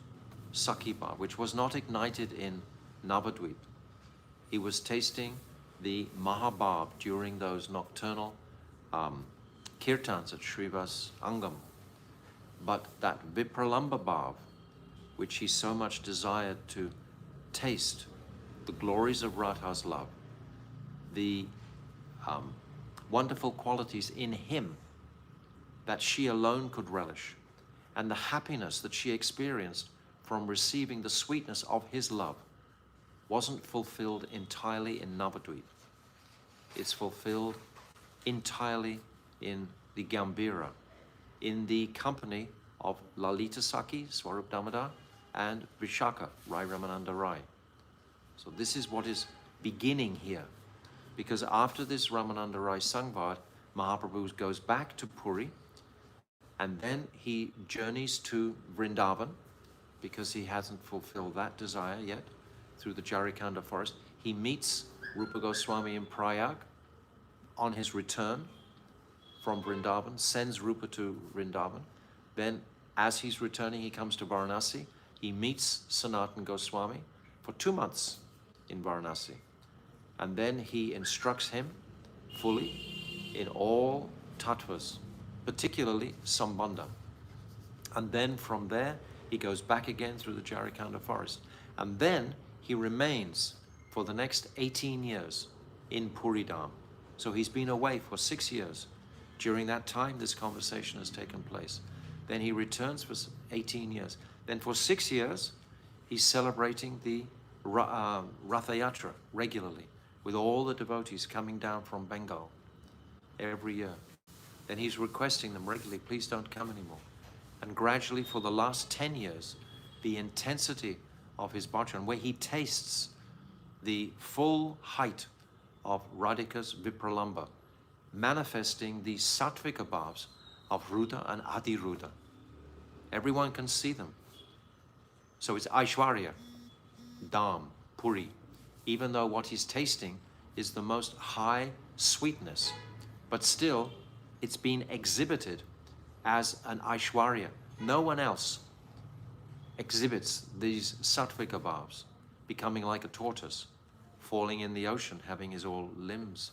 Sakhi Bhav, which was not ignited in Navadvip. He was tasting the Mahabhav during those nocturnal kirtans at Srivas Angam. But that Vipralamba Bhav, which he so much desired to taste the glories of Radha's love, the wonderful qualities in him that she alone could relish, and the happiness that she experienced from receiving the sweetness of his love, wasn't fulfilled entirely in Navadvip. It's fulfilled entirely in the Gambhira, in the company of Lalita Sakhi, Swarup Damodar, and Vishaka, Rai Ramananda Rai. So this is what is beginning here. Because after this Ramananda Rai Samvada, Mahaprabhu goes back to Puri, and then he journeys to Vrindavan, because he hasn't fulfilled that desire yet, through the Jarikanda forest. He meets Rupa Goswami in Prayag on his return from Vrindavan, sends Rupa to Vrindavan. Then, as he's returning, he comes to Varanasi. He meets Sanatan Goswami for 2 months in Varanasi. And then he instructs him fully in all tattvas, particularly Sambandha. And then from there, he goes back again through the Jarikanda forest. And then he remains for the next 18 years in Puridam. So he's been away for 6 years. During that time, this conversation has taken place. Then he returns for 18 years. Then for 6 years, he's celebrating the Ratha Yatra regularly, with all the devotees coming down from Bengal every year. Then he's requesting them regularly, please don't come anymore. And gradually, for the last 10 years, the intensity of his bhajan, where he tastes the full height of Radhika's Vipralamba, manifesting the sattvika bhavs of Rudha and Adhirudha. Everyone can see them. So it's Aishwarya, Dham, Puri, even though what he's tasting is the most high sweetness, but still it's been exhibited as an Aishwarya. No one else exhibits these sattvika bhavs, becoming like a tortoise, falling in the ocean, having his all limbs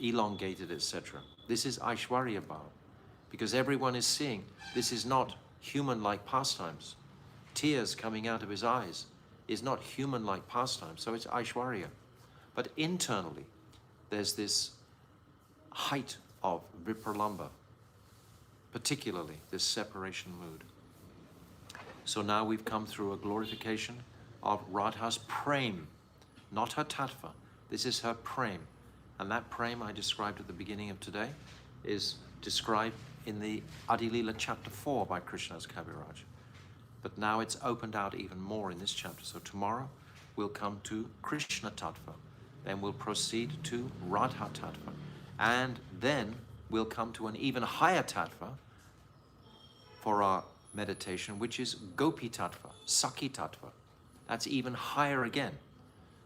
elongated, etc. This is Aishwarya Bhav, because everyone is seeing this is not human-like pastimes. Tears coming out of his eyes is not human-like pastime, so it's Aishwarya. But internally, there's this height of Vipralamba, particularly this separation mood. So now we've come through a glorification of Radha's prem, not her tattva. This is her prem. And that prem I described at the beginning of today is described in the Adilila chapter 4 by Krishna's Kaviraj. But now it's opened out even more in this chapter. So tomorrow we'll come to Krishna Tattva. Then we'll proceed to Radha Tattva. And then we'll come to an even higher Tattva for our meditation, which is Gopi Tattva, Sakhi Tattva. That's even higher again.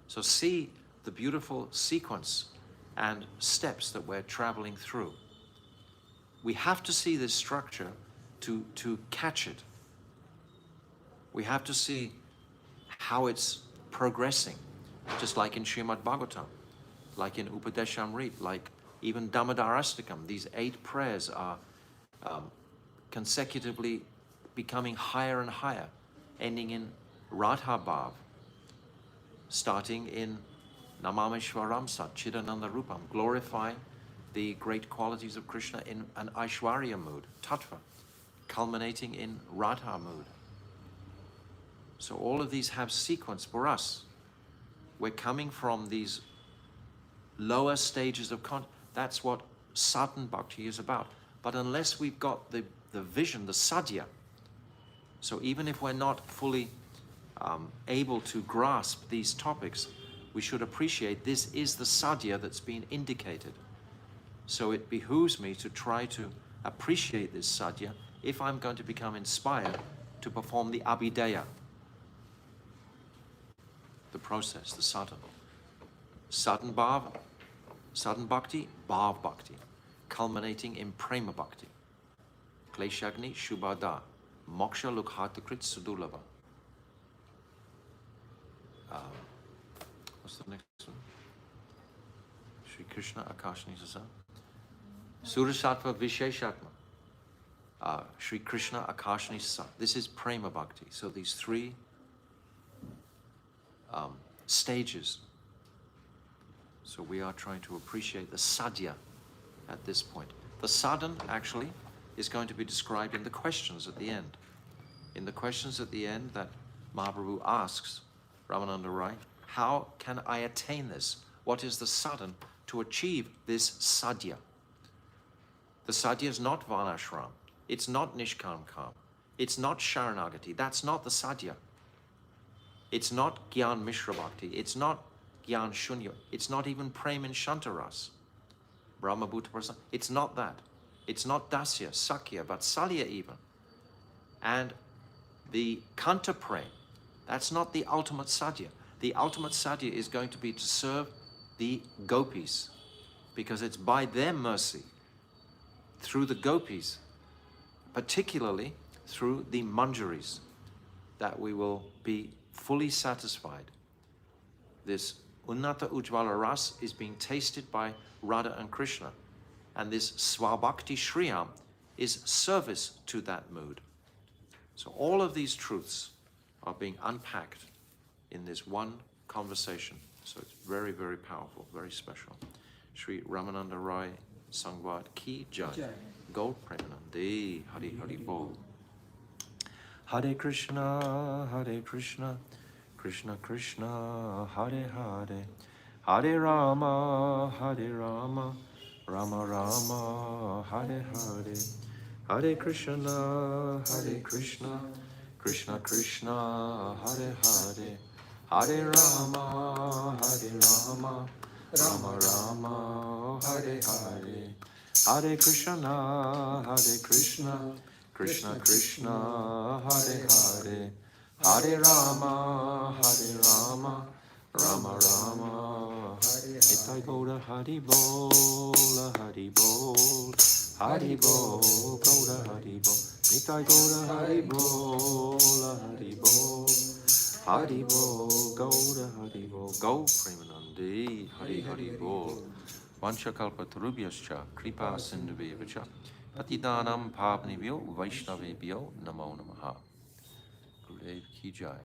So see the beautiful sequence and steps that we're traveling through. We have to see this structure to catch it. We have to see how it's progressing, just like in Srimad Bhagavatam, like in Upadeshamrit, like even Damodarastakam. These 8 prayers are consecutively becoming higher and higher, ending in Radha Bhav, starting in Namameshwaram Sat Chidananda Rupam, glorifying the great qualities of Krishna in an Aishwarya mood, Tattva, culminating in Radha mood. So all of these have sequence for us. We're coming from these lower stages of content. That's what sadhana bhakti is about. But unless we've got the vision, the sadhya, so even if we're not fully able to grasp these topics, we should appreciate this is the sadhya that's been indicated. So it behooves me to try to appreciate this sadhya if I'm going to become inspired to perform the abhideya, the process, the sadhana. Sadhan bhav, sadhan bhakti, bhav bhakti, culminating in prema bhakti. Kleshagni shubhada, moksha lukhatakrit sudulava. What's the next one? Shri Krishna Akashani Sasa. Surasattva Visheshatma. Shri Krishna Akashani Sasa. This is prema bhakti. So these 3 stages. So we are trying to appreciate the sadhya at this point. The sadhan actually is going to be described in the questions at the end. In the questions at the end that Mahaprabhu asks Ramananda Rai, how can I attain this? What is the sadhan to achieve this sadhya? The sadhya is not varnashram. It's not nishkam kam. It's not sharanagati. That's not the sadhya. It's not Gyan Mishra Bhakti. It's not Gyan Shunya. It's not even Prem in Shantaras. Brahma Bhuta Prasad. It's not that. It's not Dasya, Sakya, Vatsalya even. And the Kanta Prem, that's not the ultimate sadhya. The ultimate sadhya is going to be to serve the gopis, because it's by their mercy, through the gopis, particularly through the manjaris, that we will be fully satisfied. This Unnata Ujjvala Ras is being tasted by Radha and Krishna, and this Svabhakti Shriyam is service to that mood. So all of these truths are being unpacked in this one conversation. So it's very, very powerful, very special. Sri Ramananda Rai Samvada Ki Jai. Gaur Premanande. Hari Hari Bol. Hare Krishna, Krishna Krishna, Hare Hare, Hare Rama, Rama Rama, Hare Hare, Hare Krishna, Krishna Krishna, Hare Hare, Hare Rama, Rama Rama, Hare Hare, Hare Krishna, Krishna Krishna, Hare Hare, Hare Rama, Rama Rama, Hare Hare. Gaura Hari Bol, Hari Bol, Hari Bol, Gaura Hari Bol. Nitai Gaura Hari Bol, Hari Bol, Hari Bol, Gaura Hari Bol. Go Premanande, Hari Hari Bol. Vanchakalpatarubhyascha kripa sindhubevacha patitanam pavanibhyo vaishnavebhyo namo namaha. Gurudev ki jai.